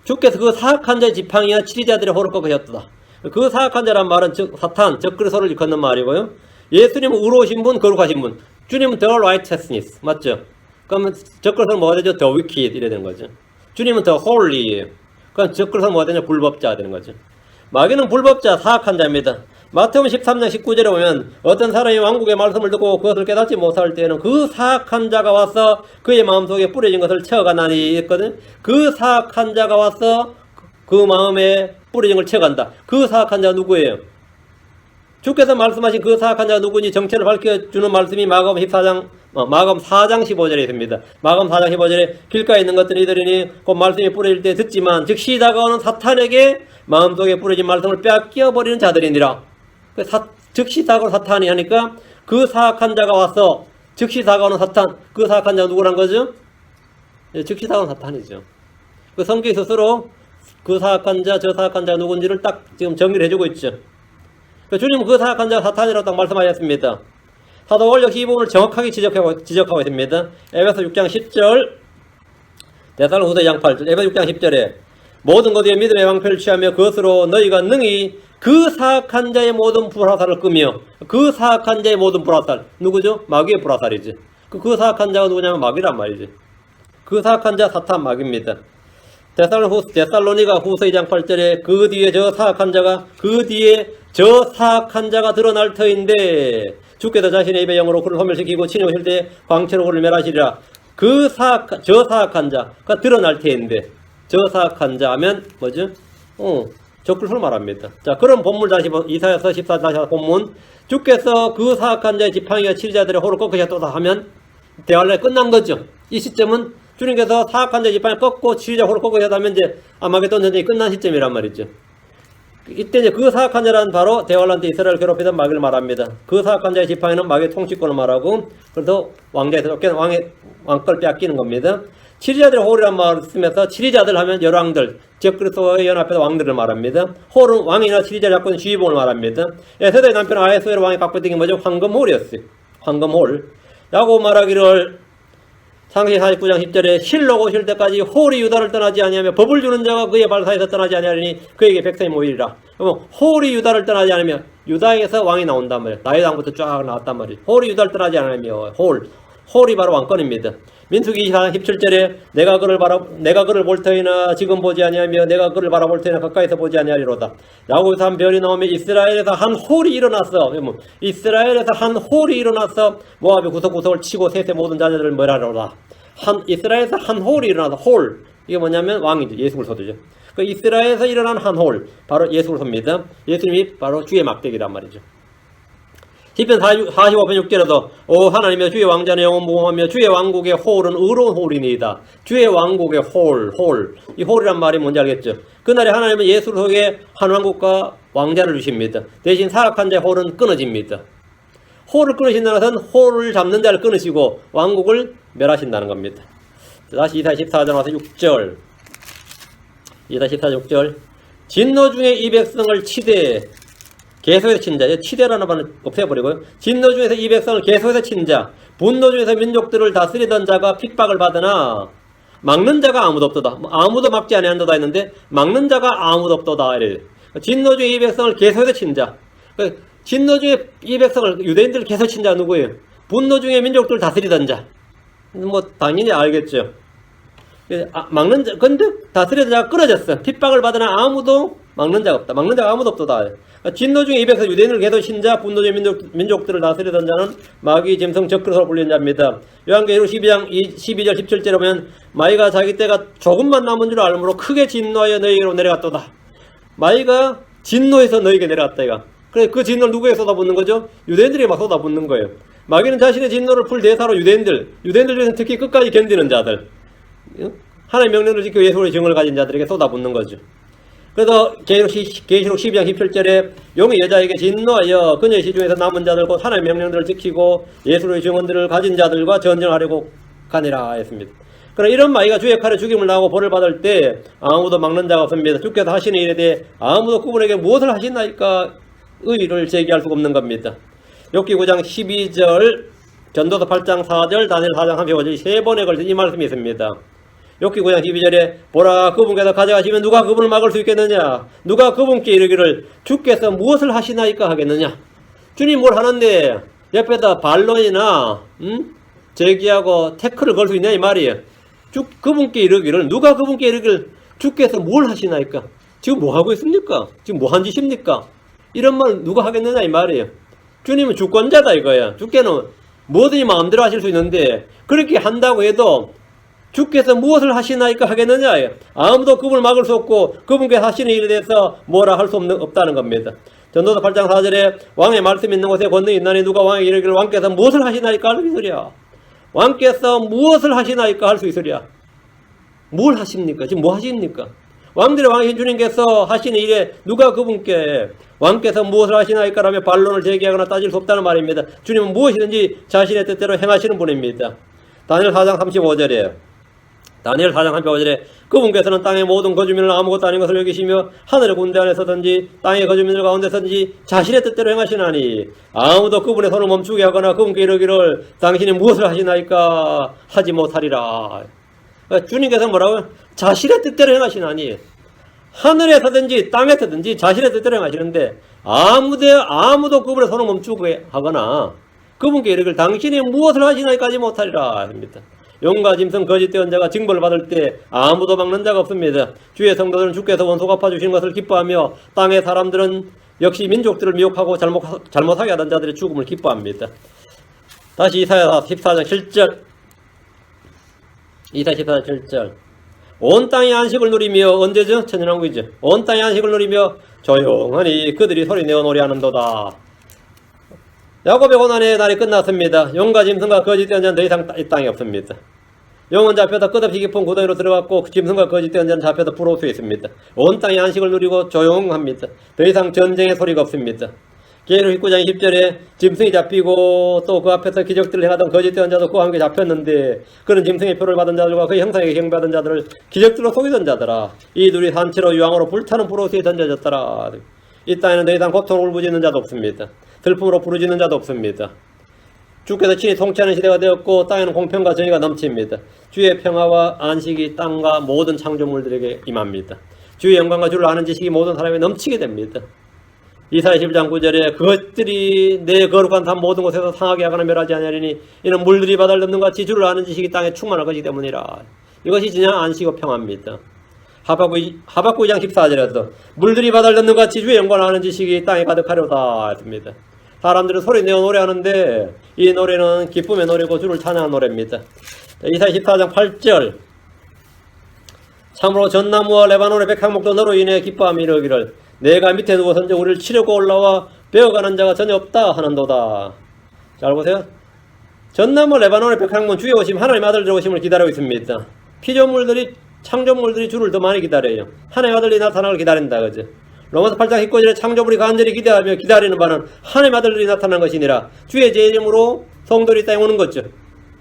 주께서 그 사악한 자의 지팡이와 치리자들의 홀을 꺾으셨다. 그 사악한 자란 말은 사탄, 적그리스도를 일컫는 말이고요. 예수님은 의로우신 분, 거룩하신 분. 주님은 the righteousness, 맞죠? 그러면 적그리스도는 뭐가 되죠? the wicked 이래 되는 거죠. 주님은 the holy예요. 그럼 적그리스도는 뭐가 되냐? 불법자가 되는 거죠. 마귀는 불법자, 사악한 자입니다. 마태복음 13장 19절에 보면 어떤 사람이 왕국의 말씀을 듣고 그것을 깨닫지 못할 때에는 그 사악한 자가 와서 그의 마음속에 뿌려진 것을 채워가나니 했거든. 그 사악한 자가 와서 그 마음에 뿌려진 걸 채워간다. 그 사악한 자가 누구예요? 주께서 말씀하신 그 사악한 자가 누구니 정체를 밝혀주는 말씀이 마가복음 4장 15절에 있습니다. 마가복음 4장 15절에 길가에 있는 것들이 이들이니 곧 말씀이 뿌려질 때 듣지만 즉시 다가오는 사탄에게 마음속에 뿌려진 말씀을 빼앗겨버리는 자들이니라. 즉시 다가오는 사탄이 하니까 그 사악한 자가 와서 즉시 다가오는 사탄, 그 사악한 자가 누구란 거죠? 즉시 다가오는 사탄이죠. 그 성경이 스스로 그 사악한 자, 저 사악한 자가 누군지를 딱 지금 정리를 해주고 있죠. 주님은 그 사악한 자가 사탄이라고 딱 말씀하셨습니다. 사도 바울 역시 이 부분을 정확하게 지적하고 있습니다. 에베소 6장 10절, 데살로니가 2장 8절, 에베소 6장 10절에 모든 것에 믿음의 방패를 취하며 그것으로 너희가 능히 그 사악한 자의 모든 불화살을 끄며 그 사악한 자의 모든 불화살 누구죠? 마귀의 불화살이지. 그 사악한 자가 누구냐면 마귀란 말이지. 그 사악한 자 사탄 마귀입니다. 데살로니가 후서 2장 8절에 그 뒤에 저 사악한 자가 드러날 터인데 주께서 자신의 입의 영으로 그를 소멸시키고 친히 오실 때 광채로 그를 멸하시리라. 저 사악한 자가 드러날 터인데 저 사악한 자 하면 뭐죠? 적그리스도를 말합니다. 자, 그런 본문 다시 이사야서 14장 다시 본문 주께서 그 사악한 자의 지팡이와 치리자들의 홀을 꺾으셨다 하면 대환란이 끝난 거죠. 이 시점은 주님께서 사악한 자의 지팡이를 꺾고 치리자 홀을 꺾으셨다 하면 이제 아마겟돈 전쟁이 끝난 시점이란 말이죠. 이때 이제 그 사악한 자란 바로 대환란 때 이스라엘 괴롭히던 마귀를 말합니다. 그 사악한 자의 지팡이는 마귀의 통치권을 말하고 그래서 왕자에서 쫓겨난 왕권을 빼앗기는 겁니다. 치리자들의 홀이란 말을 쓰면서 치리자들 하면 열왕들, 적그리스도의 연합해서 왕들을 말합니다. 홀은 왕이나 치리자를 갖고 있는 지휘봉을 말합니다. 에세더의 남편 아하스웨로 왕이 갖고 있던 게 뭐죠? 황금홀이었어요. 황금홀. 야고보 말하기를 창세기 49장 10절에 실로 오실 때까지 홀이 유다를 떠나지 아니하며 법을 주는 자가 그의 발 사이에서 떠나지 아니하리니 그에게 백성이 모이리라. 그러면 홀이 유다를 떠나지 않으며 유다에서 왕이 나온단 말이에요. 다윗 왕부터 쫙 나왔단 말이에요. 홀이 유다를 떠나지 않으며 홀이 바로 왕권입니다. 민수기 24장 17절에 내가 그를 볼 터이나 지금 보지 아니하며 내가 그를 바라볼 터이나 가까이서 보지 아니하리로다. 야곱에서 한 별이 나오며 이스라엘에서 한 홀이 일어났어. 이스라엘에서 한 홀이 일어나서 모압의 구석구석을 치고 셋의 모든 자녀들을 멸하리로다. 이스라엘에서 한 홀이 일어나서 홀 이게 뭐냐면 왕이죠. 예수 그리스도죠. 그 이스라엘에서 일어난 한 홀 바로 예수 그리스도입니다. 예수님이 바로 주의 막대기란 말이죠. 시편 45편 6절에도 오 하나님이여 주의 왕자는 영원무궁하며 주의 왕국의 홀은 의로운 홀이니이다. 주의 왕국의 홀. 이 홀이란 말이 뭔지 알겠죠? 그날에 하나님은 예수를 통해 한 왕국과 왕자를 주십니다. 대신 사악한 자의 홀은 끊어집니다. 홀을 끊으신다는 것은 홀을 잡는 자를 끊으시고 왕국을 멸하신다는 겁니다. 다시 이사야 14장 와서 6절. 이사야 14장 6절. 진노 중에 이 백성을 치되 계속해서 친 자, 치대라는 말을 없애버리고요. 진노 중에서 이 백성을 계속해서 친 자, 분노 중에서 민족들을 다스리던 자가 핍박을 받으나 막는 자가 아무도 없도다. 아무도 막지 아니한도다 했는데 막는 자가 아무도 없도다. 이래. 진노 중에 이 백성을 계속해서 친 자. 진노 중에 이 백성을 유대인들을 계속 친 자가 누구예요? 분노 중에 민족들을 다스리던 자. 뭐 당연히 알겠죠. 막는 자, 근데 다스리던 자가 끊어졌어. 핍박을 받으나 아무도 막는 자가 없다. 막는 자가 아무도 없도다. 진노 중에 입에서 유대인을 계속 신자, 분노 중에 민족들을 다스리던 자는 마귀 짐승 적그리스도로 불리는 자입니다. 요한계시록 12장 12절 17절에 보면 마귀가 자기 때가 조금만 남은 줄 알므로 크게 진노하여 너희에게로 내려갔도다. 마귀가 진노해서 너희에게 내려갔다 이가. 그래 그 진노를 누구에게 쏟아붓는 거죠? 유대인들이 막 쏟아붓는 거예요. 마귀는 자신의 진노를 풀 대사로 유대인들 중에서 특히 끝까지 견디는 자들, 하나님의 명령을 지키고 예수의 증언을 가진 자들에게 쏟아붓는 거죠. 그래서 계시록 12장 17절에 용의 여자에게 진노하여 그녀의 시중에서 남은 자들 곧 하나님의 명령들을 지키고 예수의 증언들을 가진 자들과 전쟁하려고 가니라 했습니다. 그러나 이런 마귀가 주의 칼에 죽임을 당하고 벌을 받을 때 아무도 막는 자가 없습니다. 주께서 하시는 일에 대해 아무도 그분에게 무엇을 하시나이까 의의를 제기할 수가 없는 겁니다. 욥기 9장 12절, 전도서 8장 4절, 다니엘 4장 35절 세 번에 걸쳐 이 말씀이 있습니다. 욥기 9장 12절에 보라 그분께서 가져가시면 누가 그분을 막을 수 있겠느냐? 누가 그분께 이르기를 주께서 무엇을 하시나이까 하겠느냐? 주님 뭘 하는데 옆에다 반론이나 제기하고 태클을 걸 수 있냐 이 말이에요. 그분께 이르기를 누가 그분께 이르기를 주께서 뭘 하시나이까? 지금 뭐 하고 있습니까? 지금 뭐 한 짓입니까? 이런 말 누가 하겠느냐 이 말이에요. 주님은 주권자다 이거야. 주께는 뭐든지 마음대로 하실 수 있는데 그렇게 한다고 해도 주께서 무엇을 하시나이까 하겠느냐. 아무도 그분을 막을 수 없고 그분께서 하시는 일에 대해서 뭐라 할 수 없다는 겁니다. 전도서 8장 4절에 왕의 말씀이 있는 곳에 권능이 있나니 누가 왕에게 이르기를 왕께서 무엇을 하시나이까 할 수 있으랴. 왕께서 무엇을 하시나이까 할 수 있으랴. 뭘 하십니까? 지금 뭐 하십니까? 왕들의 왕이신 주님께서 하시는 일에 누가 그분께 왕께서 무엇을 하시나이까 라며 반론을 제기하거나 따질 수 없다는 말입니다. 주님은 무엇이든지 자신의 뜻대로 행하시는 분입니다. 다니엘 4장 35절에 그분께서는 땅의 모든 거주민을 아무것도 아닌 것을 여기시며 하늘의 군대 안에서든지 땅의 거주민들 가운데서든지 자신의 뜻대로 행하시나니 아무도 그분의 손을 멈추게 하거나 그분께 이르기를 당신이 무엇을 하시나이까 하지 못하리라. 주님께서 뭐라고요? 자신의 뜻대로 행하시나니 하늘에서든지 땅에서든지 자신의 뜻대로 행하시는데 아무도 그분의 손을 멈추게 하거나 그분께 이르기를 당신이 무엇을 하시나이까 하지 못하리라 합니다. 용과 짐승 거짓된 자가 징벌을 받을 때 아무도 막는 자가 없습니다. 주의 성도들은 주께서 원수 갚아주신 것을 기뻐하며 땅의 사람들은 역시 민족들을 미혹하고 잘못하게 하던 자들의 죽음을 기뻐합니다. 다시 이사야 14장 7절 이사야 14장 7절 온 땅이 안식을 누리며 언제죠? 천년왕국이죠. 온 땅이 안식을 누리며 조용하니 그들이 소리내어 노래하는도다. 야곱의 고난의 날이 끝났습니다. 용과 짐승과 거짓된 자는 더 이상 이 땅에 없습니다. 용은 잡혀다 끝없이 깊은 구덩이로 들어갔고 짐승과 거짓된 자는 잡혀다 불호수에 있습니다. 온 땅이 안식을 누리고 조용합니다. 더 이상 전쟁의 소리가 없습니다. 계시록 19장 20절에 짐승이 잡히고 또 그 앞에서 기적들을 행하던 거짓된 자도 그와 함께 잡혔는데 그런 짐승의 표를 받은 자들과 그 형상에게 경배하던 자들을 기적들로 속이던 자더라. 이 둘이 산채로 유황으로 불타는 불호수에 던져졌더라. 이 땅에는 더 이상 고통을 울부짖는 자도 없습니다. 슬픔으로 부르짖는 자도 없습니다. 주께서 친히 통치하는 시대가 되었고 땅에는 공평과 정의가 넘칩니다. 주의 평화와 안식이 땅과 모든 창조물들에게 임합니다. 주의 영광과 주를 아는 지식이 모든 사람에 넘치게 됩니다. 이사야 11장 9절에 그것들이 내 거룩한 산 모든 곳에서 상하게 하거나 멸하지 아니하리니 이는 물들이 바다를 넘는 같이 주를 아는 지식이 땅에 충만할 것이기 때문이라. 이것이 진정 안식과 평화입니다. 하박국 2장 14절에서 물들이 바다를 넘는 같이 주의 영광을 아는 지식이 땅에 가득하려다 했습니다. 사람들은 소리내어 노래하는데 이 노래는 기쁨의 노래고 주를 찬양하는 노래입니다. 이사야 14장 8절 참으로 전나무와 레바논의 백향목도 너로 인해 기뻐하며 이르기를 내가 밑에 누워선지 우리를 치려고 올라와 베어가는 자가 전혀 없다 하는도다. 잘 보세요. 전나무 레바논의 백향목은 주의 오심 하나님 아들들의 오심을 기다리고 있습니다. 피조물들이 창조물들이 주를 더 많이 기다려요. 하나님 아들이 나타나길 기다린다 그죠. 로마서 8장 19절에 창조물이 간절히 기대하며 기다리는 바는 하나님 아들들이 나타난 것이니라. 주의 제 이름으로 성도들이 땅에 오는 거죠.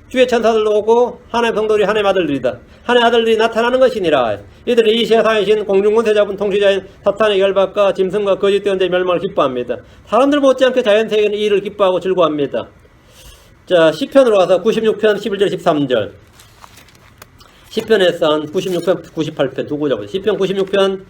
주의 천사들도 오고 하나님 성도들이 하나님 아들들이다. 하나님 아들들이 나타나는 것이니라. 이들은 이 세상에 계신 공중권세 잡은 통치자인 사탄의 결박과 짐승과 거짓된 자의 멸망을 기뻐합니다. 사람들 못지않게 자연세계는 이 일을 기뻐하고 즐거워합니다. 자, 시편으로 가서 96편 11절 13절 시편에서 한 96편 98편 두 구절 보세요. 시편 96편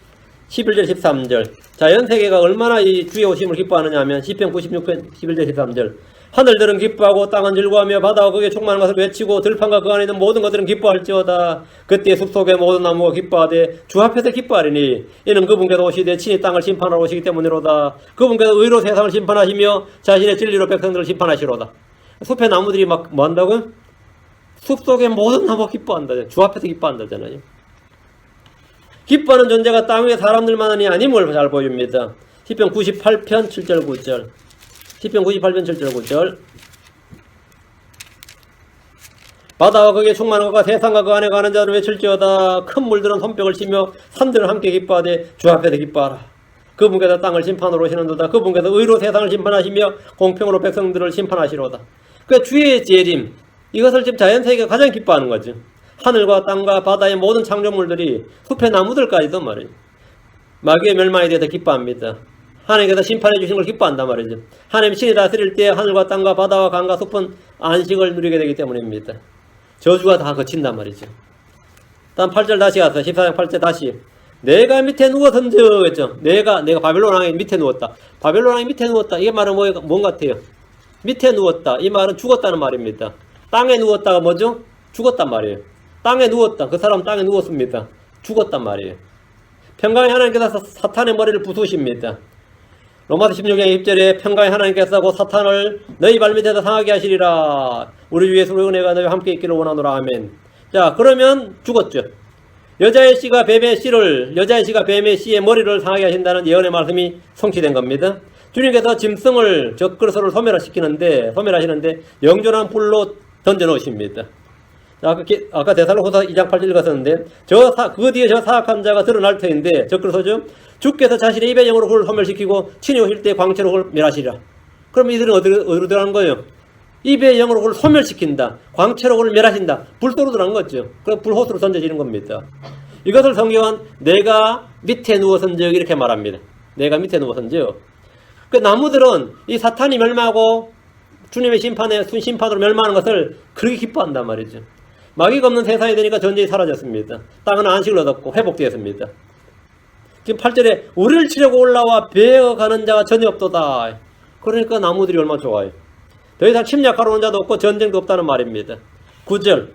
11절 13절 자연세계가 얼마나 이 주의 오심을 기뻐하느냐 하면 시편 96편 11절 13절 하늘들은 기뻐하고 땅은 즐거워하며 바다와 거기에 충만한 것을 외치고 들판과 그 안에 있는 모든 것들은 기뻐할지어다. 그때 숲속의 모든 나무가 기뻐하되 주 앞에서 기뻐하리니 이는 그분께서 오시되 친히 땅을 심판하러 오시기 때문이로다. 그분께서 의로 세상을 심판하시며 자신의 진리로 백성들을 심판하시로다. 숲의 나무들이 막 뭐한다고요? 숲속의 모든 나무가 기뻐한다. 주 앞에서 기뻐한다잖아요. 기뻐하는 존재가 땅 위에 사람들만이 아님을 잘 보여줍니다. 시편 98편 7절 9절 시편 98편 7절 9절 바다와 거기에 충만한 것과 세상과 그 안에 가는 자를 외칠지어다. 큰 물들은 손뼉을 치며 산들은 함께 기뻐하되 주 앞에서 기뻐하라. 그분께서 땅을 심판으로 오시는도다. 그분께서 의로 세상을 심판하시며 공평으로 백성들을 심판하시로다. 그 주의 재림 이것을 지금 자연세계가 가장 기뻐하는 거죠. 하늘과 땅과 바다의 모든 창조물들이 숲의 나무들까지도 말이죠. 마귀의 멸망에 대해서 기뻐합니다. 하나님께서 심판해 주신 걸 기뻐한단 말이죠. 하나님 신이 다스릴 때 하늘과 땅과 바다와 강과 숲은 안식을 누리게 되기 때문입니다. 저주가 다 거친단 말이죠. 다음 8절 다시 가서 14장 8절 다시 내가 밑에 누워선저 했죠. 내가 바벨론 왕의 밑에 누웠다. 바벨론 왕의 밑에 누웠다. 이게 말은 뭔 같아요? 밑에 누웠다. 이 말은 죽었다는 말입니다. 땅에 누웠다가 뭐죠? 죽었단 말이에요. 땅에 누웠다. 그 사람 땅에 누웠습니다. 죽었단 말이에요. 평강의 하나님께서 사탄의 머리를 부수십니다. 로마서 16장 20절에 평강의 하나님께서 곧 사탄을 너희 발밑에서 상하게 하시리라. 우리 주 예수의 은혜가 너희와 함께 있기를 원하노라. 아멘. 자, 그러면 죽었죠. 여자의 씨가 뱀의 씨의 머리를 상하게 하신다는 예언의 말씀이 성취된 겁니다. 주님께서 짐승을 적그리스도를 소멸하시는데 영존한 불로 던져 놓으십니다. 아까 데살로니가서 2장 8절 읽었었는데 그 뒤에 저 사악한 자가 드러날 터인데 적그리스도죠. 주께서 자신의 입의 영으로 그를 소멸시키고 친히 오실 때 광채로 그를 멸하시리라. 그럼 이들은 어디로 들어가는 거예요? 입의 영으로 그를 소멸시킨다. 광채로 그를 멸하신다. 불도로 들어간 거죠. 그럼 불호수로 던져지는 겁니다. 이것을 성경은 내가 밑에 누워선즉 이렇게 말합니다. 내가 밑에 누워선즉. 그 나무들은 이 사탄이 멸망하고 주님의 심판으로 멸망하는 것을 그렇게 기뻐한단 말이죠. 마귀가 없는 세상이 되니까 전쟁이 사라졌습니다. 땅은 안식을 얻었고 회복되었습니다. 지금 8절에 우리를 치려고 올라와 베어가는 자가 전혀 없도다. 그러니까 나무들이 얼마나 좋아요. 더 이상 침략하러 온 자도 없고 전쟁도 없다는 말입니다. 9절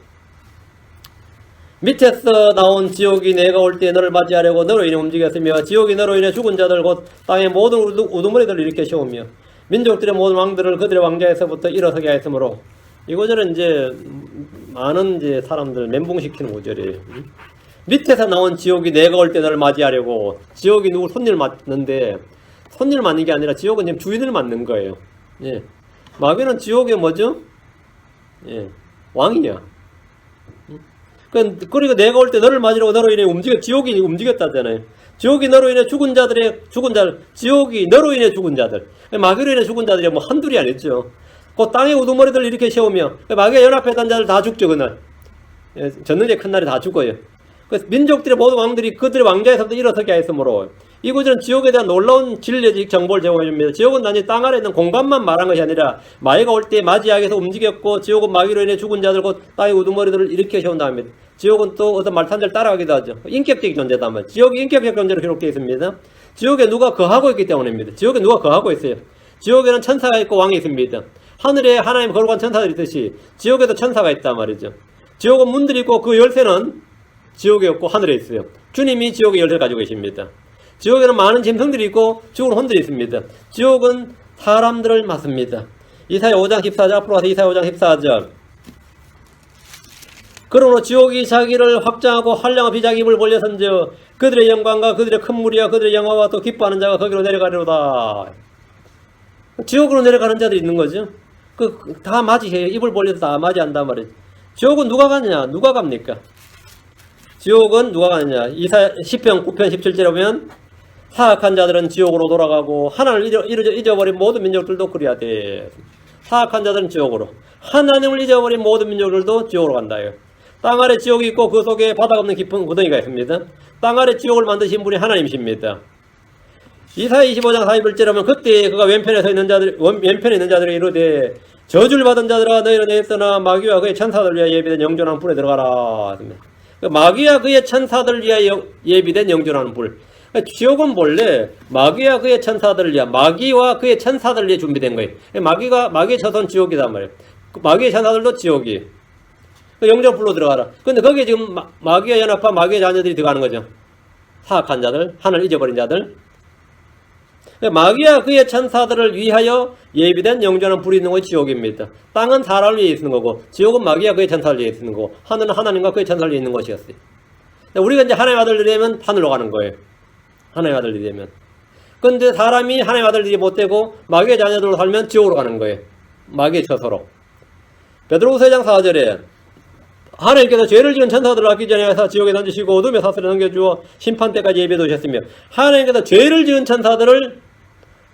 밑에서 나온 지옥이 내가 올 때 너를 맞이하려고 너로 인해 움직였으며 지옥이 너로 인해 죽은 자들 곧 땅의 모든 우두머리들을 일으켜 세우며 민족들의 모든 왕들을 그들의 왕자에서부터 일어서게 하였으므로 이 구절은 이제 많은 이제 사람들 멘붕시키는 구절이에요. 밑에서 나온 지옥이 내가 올 때 너를 맞이하려고. 지옥이 누구 손님을 맞는데 손님을 맞는 게 아니라 지옥은 지금 주인을 맞는 거예요. 예. 마귀는 지옥의 뭐죠? 예. 왕이야. 그리고 내가 올 때 너를 맞으려고 너로 인해 지옥이 움직였다잖아요. 지옥이 너로 인해 죽은 자들, 지옥이 너로 인해 죽은 자들. 마귀로 인해 죽은 자들이 뭐 한둘이 아니죠. 그 땅의 우두머리들을 이렇게 세우며 마귀가 연합했던 자들 다 죽죠, 그날. 전능의 큰 날에 다 죽어요. 그래서 민족들의 모든 왕들이 그들의 왕자에서부터 일어서게 하였으므로 이 구절은 지옥에 대한 놀라운 진리적 정보를 제공해 줍니다. 지옥은 단지 땅 아래 있는 공간만 말한 것이 아니라 마귀가 올 때 맞이하기 위해서 움직였고 지옥은 마귀로 인해 죽은 자들 곧 땅의 우두머리들을 일으켜 세운다 합니다. 지옥은 또 어떤 말탄들 따라가기도 하죠. 인격적인 존재다 말이에요. 지옥이 인격적 존재로 기록되어 있습니다. 지옥에 누가 거하고 있기 때문입니다. 지옥에 누가 거하고 있어요. 지옥에는 천사가 있고 왕이 있습니다. 하늘에 하나님 거룩한 천사들이 있듯이 지옥에도 천사가 있단 말이죠. 지옥은 문들이 있고 그 열쇠는 지옥에 없고 하늘에 있어요. 주님이 지옥의 열쇠를 가지고 계십니다. 지옥에는 많은 짐승들이 있고 죽은 혼들이 있습니다. 지옥은 사람들을 맞습니다. 이사야 5장 14절 앞으로 가서 이사야 5장 14절 그러므로 지옥이 자기를 확장하고 한량한 비자기 입을 벌려선저 그들의 영광과 그들의 큰 무리와 그들의 영화와 또 기뻐하는 자가 거기로 내려가리로다. 지옥으로 내려가는 자들이 있는 거죠. 다 맞이해요. 입을 벌려서 다 맞이한단 말이죠. 지옥은 누가 가느냐? 누가 갑니까? 지옥은 누가 가느냐? 시편 9편 17절에 보면 사악한 자들은 지옥으로 돌아가고 하나님을 잊어버린 모든 민족들도 그래야 돼. 사악한 자들은 지옥으로, 하나님을 잊어버린 모든 민족들도 지옥으로 간다요. 땅 아래 지옥이 있고 그 속에 바다가 없는 깊은 구덩이가 있습니다. 땅 아래 지옥을 만드신 분이 하나님이십니다. 이사야 25장 41절에 보면 그때 그가 왼편에 있는 자들이 이르되 저주를 받은 자들아 너희는 내떠나 마귀와 그의 천사들 위하여 예비된 영존한 불에 들어가라. 마귀와 그의 천사들 위하여 예비된 영존하는 불. 지옥은 본래 마귀와 그의 천사들 위해 준비된 거예요. 마귀의 처소는 지옥이단 말이에요. 마귀의 천사들도 지옥이. 영존 불로 들어가라. 근데 거기에 지금 마귀와 연합한 마귀의 자녀들이 들어가는 거죠. 사악한 자들, 하나님을 잊어버린 자들. 마귀와 그의 천사들을 위하여 예비된 영존한 불이 있는 것이 지옥입니다. 땅은 사람을 위해 있는 거고 지옥은 마귀와 그의 천사를 위해 있는 거고 하늘은 하나님과 그의 천사를 위해 있는 것이었어요. 우리가 이제 하나님의 아들들이 되면 하늘로 가는 거예요. 하나님의 아들들이 되면. 근데 사람이 하나님의 아들들이 못되고 마귀의 자녀들로 살면 지옥으로 가는 거예요. 마귀의 처소로. 베드로후서 2장 4절에 하나님께서 죄를 지은 천사들을 아끼지 전에 해서 지옥에 던지시고 어둠의 사슬에 넘겨주어 심판 때까지 예비해 두셨으며 하나님께서 죄를 지은 천사들을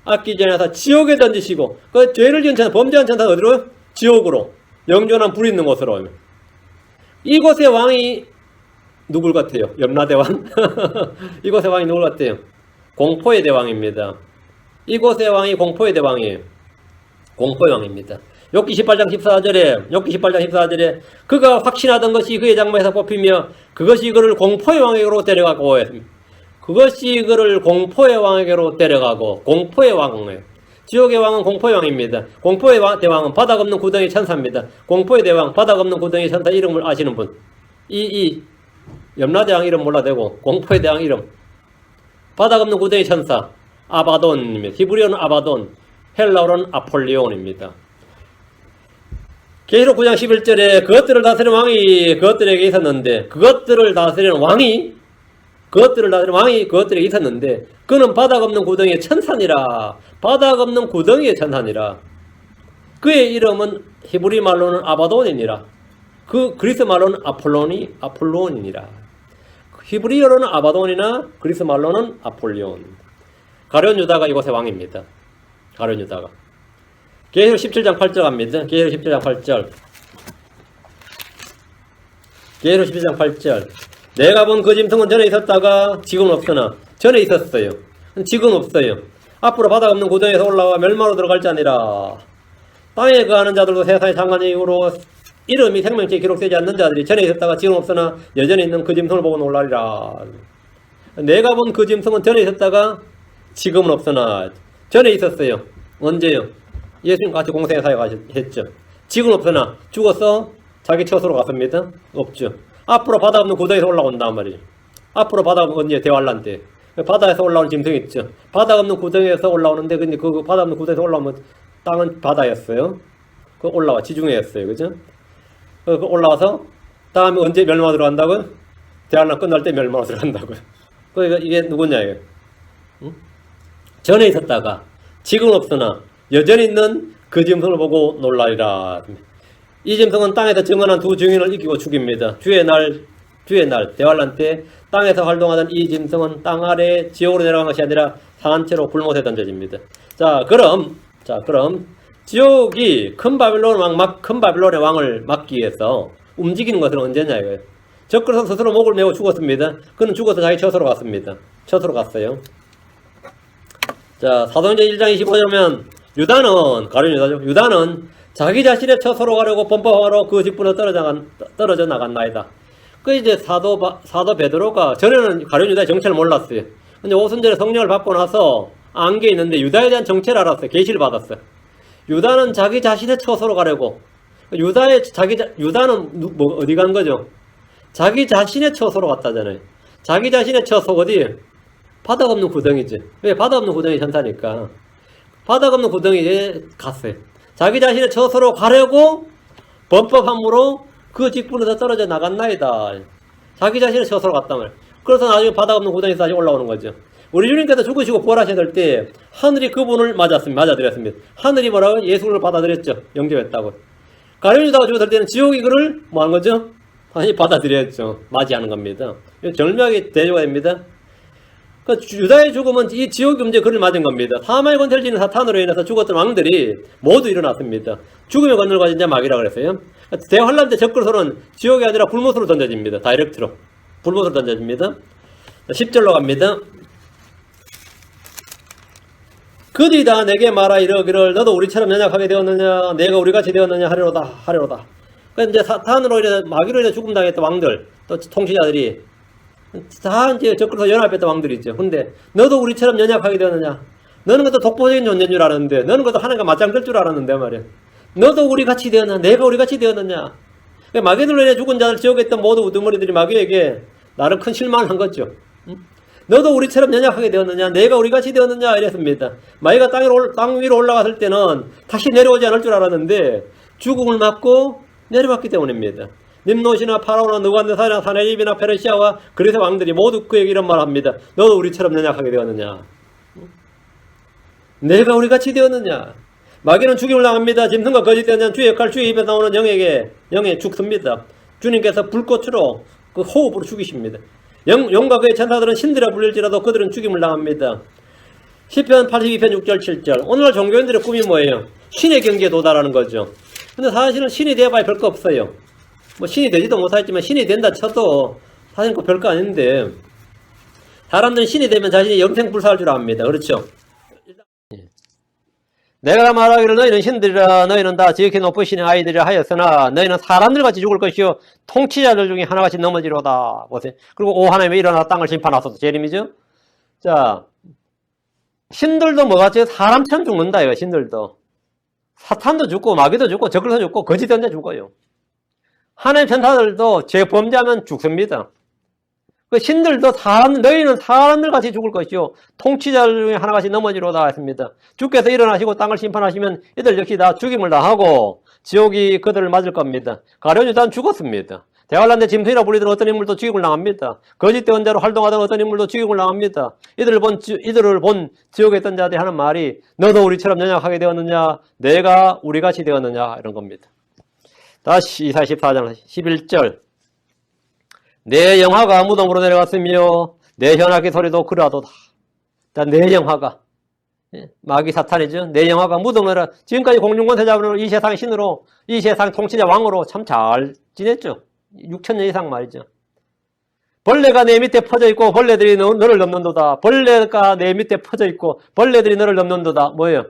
아끼지 전에 해서 지옥에 던지시고 그 죄를 지은 천사, 범죄한 천사가 어디로? 지옥으로. 영존한 불이 있는 곳으로. 이곳의 왕이 누굴 같아요? 염라대왕? 이곳의 왕이 누굴 같아요? 공포의 대왕입니다. 이곳의 왕이 공포의 대왕이에요. 공포의 왕입니다. 욥기 18장 14절에 그가 확신하던 것이 그의 장막에서 뽑히며 그것이 그를 공포의 왕에게로 데려가고 했습니다. 그것이 그를 공포의 왕에게로 데려가고 공포의 왕이에요. 지옥의 왕은 공포의 왕입니다. 공포의 대왕은 바닥 없는 구덩이 천사입니다. 공포의 대왕, 바닥 없는 구덩이 천사 이름을 아시는 분. 이 염라대왕 이름 몰라도 되고 공포의 대왕 이름. 바닥 없는 구덩이 천사 아바돈입니다. 히브리어는 아바돈, 헬라어는 아폴리온입니다. 계시록 9장 11절에 그것들을 다스리는 왕이 그것들에게 있었는데 그것들을 다스리는 왕이 그것들에게 있었는데 그는 바닥 없는 구덩이의 천사니라. 바닥 없는 구덩이의 천사니라. 그의 이름은 히브리 말로는 아바돈이니라. 그 그리스 말로는 아폴론이니라. 히브리어로는 아바돈이나 그리스 말로는 아폴리온. 가룟 유다가 이곳의 왕입니다. 가룟 유다가. 계시록 17장 8절 갑니다. 계시록 17장 8절. 계시록 17장 8절. 내가 본 그 짐승은 전에 있었다가 지금 없으나 전에 있었어요. 지금 없어요. 앞으로 바닥 없는 구덩이에서 올라와 멸망으로 들어갈지 아니라. 땅에 거하는 자들도 세상의 장관의 이후로 이름이 생명책에 기록되지 않는 자들이 전에 있었다가 지금 없으나 여전히 있는 그 짐승을 보고 놀라리라. 내가 본 그 짐승은 전에 있었다가 지금은 없으나 전에 있었어요. 언제요? 예수님 같이 공생의 사역 했죠. 지금 없으나 죽어서 자기 처소로 갔습니다. 없죠. 앞으로 바다 없는 구덩이에서 올라온단 말이죠. 앞으로 바다 언제 대환란 때 바다에서 올라오는 짐승이 있죠. 바다 없는 구덩이에서 올라오는데 근데 그 바다 없는 구덩이에서 올라오면 땅은 바다였어요. 그 올라와 지중해였어요. 그죠? 그 올라와서 다음에 언제 멸망 들어간다고요? 대환란 끝날 때 멸망 들어간다고요. 그러니까 이게 누구냐 이게? 응? 전에 있었다가 지금 없으나 여전히 있는 그 짐승을 보고 놀라리라. 이 짐승은 땅에서 증언한 두 증인을 이기고 죽입니다. 주의 날 대환란 때 땅에서 활동하던 이 짐승은 땅 아래 지옥으로 내려간 것이 아니라 산채로 불못에 던져집니다. 자 그럼 지옥이 큰 바빌론의 왕을 막기 위해서 움직이는 것은 언제냐 이거예요. 적그리스도 스스로 목을 메고 죽었습니다. 그는 죽어서 자기 처소로 갔습니다. 처소로 갔어요. 자 사도행전 1장 25절 보면 유다는 가룟 유다죠. 유다는 자기 자신의 처소로 가려고 범법하러 그 직분에 떨어져 나갔나이다. 그 이제 사도 베드로가 전에는 가룟 유다의 정체를 몰랐어요. 근데 오순절에 성령을 받고 나서 안개 있는데 유다에 대한 정체를 알았어요. 계시를 받았어요. 유다는 자기 자신의 처소로 가려고. 유다는 어디 간 거죠? 자기 자신의 처소로 갔다잖아요. 자기 자신의 처소 어디? 바닥 없는 구덩이지. 왜? 바닥 없는 구덩이 천사니까. 바닥 없는 구덩이에 갔어요. 자기 자신의 처소로 가려고 범법함으로 그 직분에서 떨어져 나갔나이다. 자기 자신의 처소로 갔단 말이에요. 그래서 나중에 바닥 없는 구덩이에서 다시 올라오는 거죠. 우리 주님께서 죽으시고 부활하셔야 될 때 하늘이 그분을 맞아들였습니다. 하늘이 뭐라고? 예수를 받아들였죠. 영접했다고. 가룟 유다가 죽었을 때는 지옥이 그를 뭐 한 거죠? 다시 받아들였죠. 맞이하는 겁니다. 절묘하게 대조가 됩니다. 유다의 죽음은 이 지옥이 문제 그를 맞은 겁니다. 사마의 권세를 지닌 사탄으로 인해서 죽었던 왕들이 모두 일어났습니다. 죽음의 권능을 가진 자 마귀라고 그랬어요. 대환란 때 적그리스도는 지옥이 아니라 불못으로 던져집니다. 다이렉트로. 불못으로 던져집니다. 10절로 갑니다. 그들이 다 내게 말하 이르기를 너도 우리처럼 연약하게 되었느냐 내가 우리같이 되었느냐 하려로다. 그러니까 이제 사탄으로 인해 마귀로 인해 죽음 당했던 왕들 또 통치자들이 다 이제 적그리스도 연합했던 왕들이죠. 근데 너도 우리처럼 연약하게 되었느냐? 너는 그것도 독보적인 존재인 줄 알았는데 너는 그것도 하나님과 맞짱뜰 줄 알았는데 말이야. 너도 우리같이 되었느냐? 내가 우리같이 되었느냐? 마귀들로 인해 죽은 자들 지옥에 있던 모두 우두머리들이 마귀에게 나를 큰 실망을 한 거죠. 응? 너도 우리처럼 연약하게 되었느냐? 내가 우리같이 되었느냐? 이랬습니다. 마귀가 땅 위로 올라갔을 때는 다시 내려오지 않을 줄 알았는데 죽음을 맞고 내려왔기 때문입니다. 님노시나 파라오나 느부갓네살이나 사네립이나 페르시아와 그리스 왕들이 모두 그에게 이런 말을 합니다. 너도 우리처럼 연약하게 되었느냐? 내가 우리같이 되었느냐? 마귀는 죽임을 당합니다. 짐승과 거짓된 자는 주의 역할 주의 입에서 나오는 영에 죽습니다. 주님께서 불꽃으로 그 호흡으로 죽이십니다. 영과 그의 천사들은 신들아 불릴지라도 그들은 죽임을 당합니다. 시편 82편 6절 7절. 오늘날 종교인들의 꿈이 뭐예요? 신의 경지에 도달하는 거죠. 근데 사실은 신이 되어봐야 별거 없어요. 뭐 신이 되지도 못하겠지만 신이 된다 쳐도 사실 그 별거 아닌데 사람들은 신이 되면 자신이 영생불사할 줄 압니다. 그렇죠? 내가 말하기를 너희는 신들이라 너희는 다 지극히 높으신 아이들이라 하였으나 너희는 사람들같이 죽을 것이요 통치자들 중에 하나같이 넘어지로다. 보세요. 그리고 오 하나님이 일어나 땅을 심판하소서. 재림이죠. 자, 신들도 뭐같이 사람처럼 죽는다 이거. 신들도 사탄도 죽고 마귀도 죽고 적글도 죽고 거짓 언제 죽어요. 하나님 천사들도 죄 범죄하면 죽습니다. 그 신들도 너희는 사람들 같이 죽을 것이요 통치자들 중에 하나같이 넘어지로다 했습니다. 주께서 일어나시고 땅을 심판하시면 이들 역시 다 죽임을 당하고 지옥이 그들을 맞을 겁니다. 가룟 유다는 죽었습니다. 대환란 때 짐승이라 불리던 어떤 인물도 죽임을 당합니다. 거짓 대언자로 활동하던 어떤 인물도 죽임을 당합니다. 이들을 본 지옥에 있던 자들이 하는 말이 너도 우리처럼 연약하게 되었느냐 내가 우리같이 되었느냐 이런 겁니다. 다시 이사야 14장 11절 내 영화가 무덤으로 내려갔으며 내 현악기 소리도 그러하도다. 내 영화가 마귀 사탄이죠. 내 영화가 무덤으로 내려 지금까지 공중권세자로 이 세상의 신으로 이 세상 통치자 왕으로 참 잘 지냈죠. 6,000년 이상 말이죠. 벌레가 내 밑에 퍼져 있고 벌레들이 너를 넘는도다. 벌레가 내 밑에 퍼져 있고 벌레들이 너를 넘는도다. 뭐예요?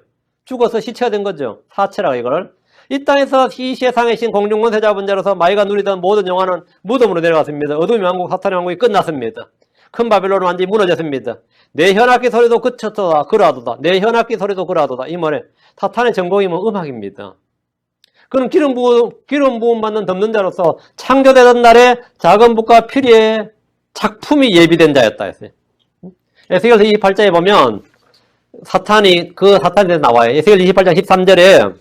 죽어서 시체가 된 거죠. 사체라 이걸. 이 땅에서 이 세상의 신 공중권세 잡은 자로서 마귀가 누리던 모든 영화는 무덤으로 내려갔습니다. 어둠의 왕국 사탄의 왕국이 끝났습니다. 큰 바벨론은 완전히 무너졌습니다. 내 현악기 소리도 그쳤도다 그러하도다. 내 현악기 소리도 그러하도다. 이 말에 사탄의 전공이 음악입니다. 그는 기름 부음 받는 덮는 자로서 창조되던 날에 작은 붓과 피리의 작품이 예비된 자였다 했어요. 에스겔 28장에 보면 사탄이 나와요. 에스겔 28장 13절에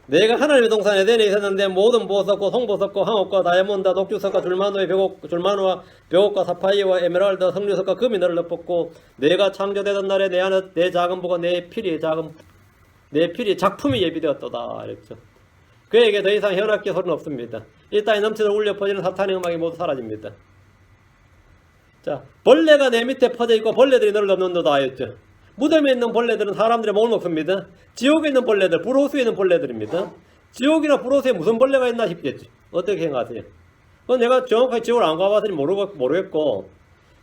내가 하나님의 동산 에덴에 있었는데 모든 보석과 송보석과 황옥과 다이아몬드 녹주석과 줄마노와 벽옥과 사파이어와 에메랄드 석류석과 금이 너를 덮었고 내가 창조되던 날에 내 안에 내 작은 부가 내 피리의 작품이 예비되었도다 이랬죠. 그에게 더 이상 현악기 소리는 없습니다. 이 땅에 넘치도록 울려 퍼지는 사탄의 음악이 모두 사라집니다. 자, 벌레가 내 밑에 퍼져 있고 벌레들이 너를 넘는도다 하였죠. 무덤에 있는 벌레들은 사람들의 목을 먹습니다. 지옥에 있는 벌레들, 불호수에 있는 벌레들입니다. 지옥이나 불호수에 무슨 벌레가 있나 싶겠죠. 어떻게 생각하세요? 그건 내가 정확하게 지옥을 안 가봤으니 모르겠고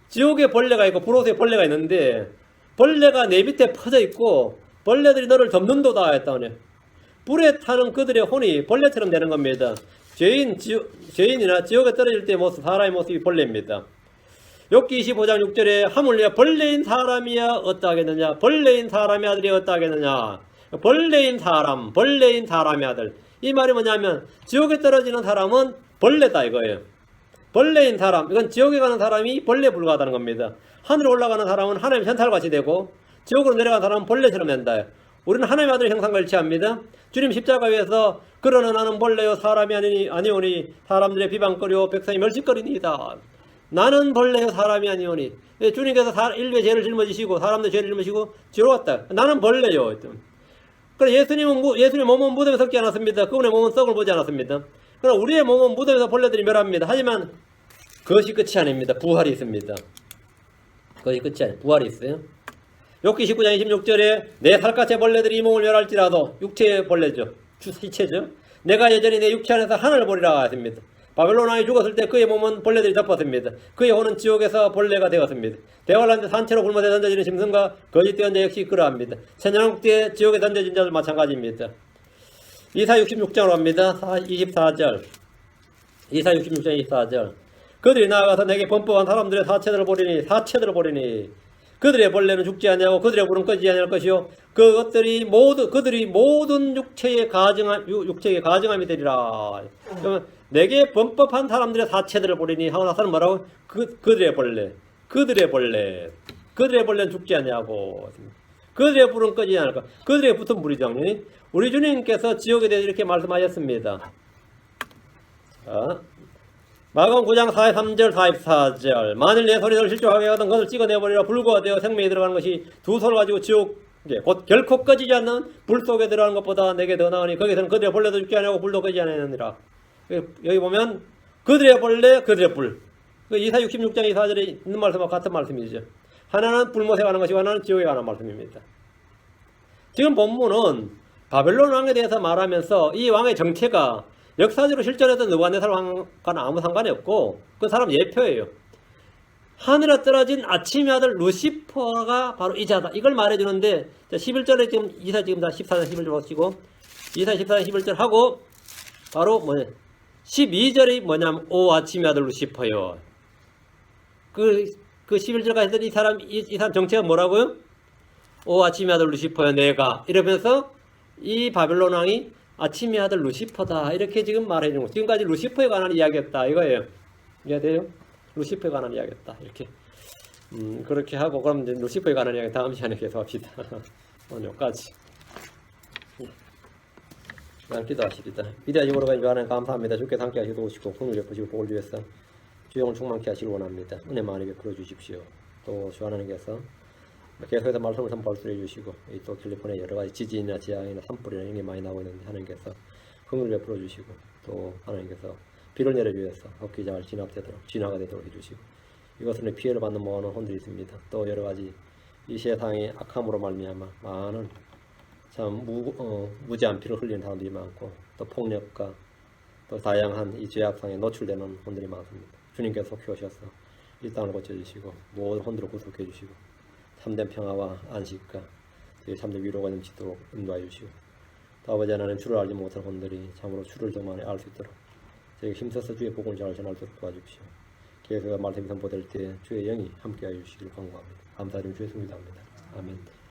지옥에 벌레가 있고 불호수에 벌레가 있는데 벌레가 내 밑에 퍼져 있고 벌레들이 너를 덮는도다 했다네. 불에 타는 그들의 혼이 벌레처럼 되는 겁니다. 죄인이나 지옥에 떨어질 때의 모습, 사람의 모습이 벌레입니다. 욥기 25장 6절에 하물며 벌레인 사람이야 어떠하겠느냐. 벌레인 사람의 아들이 어떠하겠느냐. 벌레인 사람의 아들. 이 말이 뭐냐면 지옥에 떨어지는 사람은 벌레다 이거예요. 벌레인 사람, 이건 지옥에 가는 사람이 벌레에 불과하다는 겁니다. 하늘에 올라가는 사람은 하나님의 천사같이 되고 지옥으로 내려가는 사람은 벌레처럼 된다. 우리는 하나님의 아들의 형상과 일치합니다. 주님 십자가 위에서 그러나 나는 벌레요 사람이 아니오니 사람들의 비방거리요 백성이 멸시거리니이다. 나는 벌레요 사람이 아니오니. 주님께서 인류의 죄를 짊어지시고 사람들의 죄를 짊어지시고 지옥 왔다. 나는 벌레요. 그럼 예수님 몸은 무덤에 썩지 않았습니다. 그분의 몸은 썩을 보지 않았습니다. 그럼 우리의 몸은 무덤에서 벌레들이 멸합니다. 하지만 그것이 끝이 아닙니다. 부활이 있습니다. 그것이 끝이 아니에요. 부활이 있어요. 욥기 19장 26절에 내 살갗의 벌레들이 이 몸을 멸할지라도 육체의 벌레죠. 시체죠. 내가 여전히 내 육체 안에서 하늘을 보리라 했습니다. 바벨론 왕이 죽었을 때 그의 몸은 벌레들이 덮었습니다. 그의 혼은 지옥에서 벌레가 되었습니다. 대환란 때 산채로 굶어대 던져지는 짐승과 거짓된 자 역시 그러합니다. 천년왕국 때 지옥에 던져진 자들 마찬가지입니다. 이사 66장으로 갑니다. 24절. 이사 66장 24절. 그들이 나아가서 내게 범법한 사람들의 사체들을 보리니 그들의 벌레는 죽지 아니하고 그들의 불은 꺼지지 아니할 것이요 그들이 모든 육체의 가증함이 되리라. 그러면 내게 범법한 사람들의 사체들을 보리니 하고 나서는 뭐라고? 그들의 벌레는 죽지 아니하고 그들의 불은 꺼지지 않을 것. 그들의 붙은 불이죠. 우리 주님께서 지옥에 대해서 이렇게 말씀하셨습니다. 마가복음 9장 43절 44절 만일 내 소리를 실족하게 하던 것을 찍어내버리라. 불구가 되어 생명이 들어가는 것이 두 손을 가지고 지옥에 곧 결코 꺼지지 않는 불 속에 들어가는 것보다 내게 더 나으니 거기서는 그들의 벌레도 죽지 아니하고 불도 꺼지지 아니하느니라. 여기 보면 그들의 벌레 그들의 불. 이사 66장 24절에 있는 말씀과 같은 말씀이죠. 하나는 불못에 가는 것이고 하나는 지옥에 가는 말씀입니다. 지금 본문은 바벨론 왕에 대해서 말하면서 이 왕의 정체가 역사적으로 실존했던 느부갓네살과는 아무 상관이 없고 그 사람 예표예요. 하늘에 떨어진 아침의 아들 루시퍼가 바로 이자다. 이걸 말해주는데 11절에 지금 이사 지금 다 14장 11절 보시고 이사 14장 11절 하고 바로 뭐냐 12절이 뭐냐면 오 아침의 아들 루시퍼요. 그 11절까지 했던 이 사람 정체가 뭐라고요? 오 아침의 아들 루시퍼요 내가 이러면서 이 바벨론 왕이 아침의 아들 루시퍼다 이렇게 지금 말해주는 거예요. 지금까지 루시퍼에 관한 이야기였다 이거예요. 이해돼요? 루시퍼에 관한 이야기였다 이렇게 그렇게 하고 그럼 이제 루시퍼에 관한 이야기 다음 시간에 계속합시다. 오늘 여기까지. 기도하십니다. 위대하신 거룩한 주 하나님 감사합니다. 주께서 함께 하시고 도우시고 공을 베푸시고 복을 주셔서 주영을 충만케 하시길 원합니다. 은혜 많이 베풀어 주십시오. 또 주 하나님께서 계속해서 말씀을 선포할 수 해주시고 또 캘리포니아 여러 가지 지진이나 지하이나 산불이나 이런 게 많이 나오고 있는데 하나님께서 흥을 베풀어 주시고 또 하나님께서 비를 내려주셔서 헛기 잘 진화가 되도록 해주시고 이것은 피해를 받는 모든 혼들이 있습니다. 또 여러 가지 이 세상의 악함으로 말미암아 많은 참 무지한 피를 흘리는 사람들이 많고 또 폭력과 또 다양한 이 죄악상에 노출되는 혼들이 많습니다. 주님께서 속히 오셔서 이 땅을 고쳐주시고 모든 혼들을 구속해 주시고 참된 평화와 안식과 참된 위로가 넘치도록 인도해 주시고 또 아버지 하나님 주를 알지 못한 혼들이 참으로 주를 더 많이 알 수 있도록 저희 힘써서 주의 복음을 잘 전하도록 도와주십시오. 계속해서 말씀이 선포될 때 주의 영이 함께하여 주시길 간구합니다. 감사드리며 주의 승리합니다. 아멘.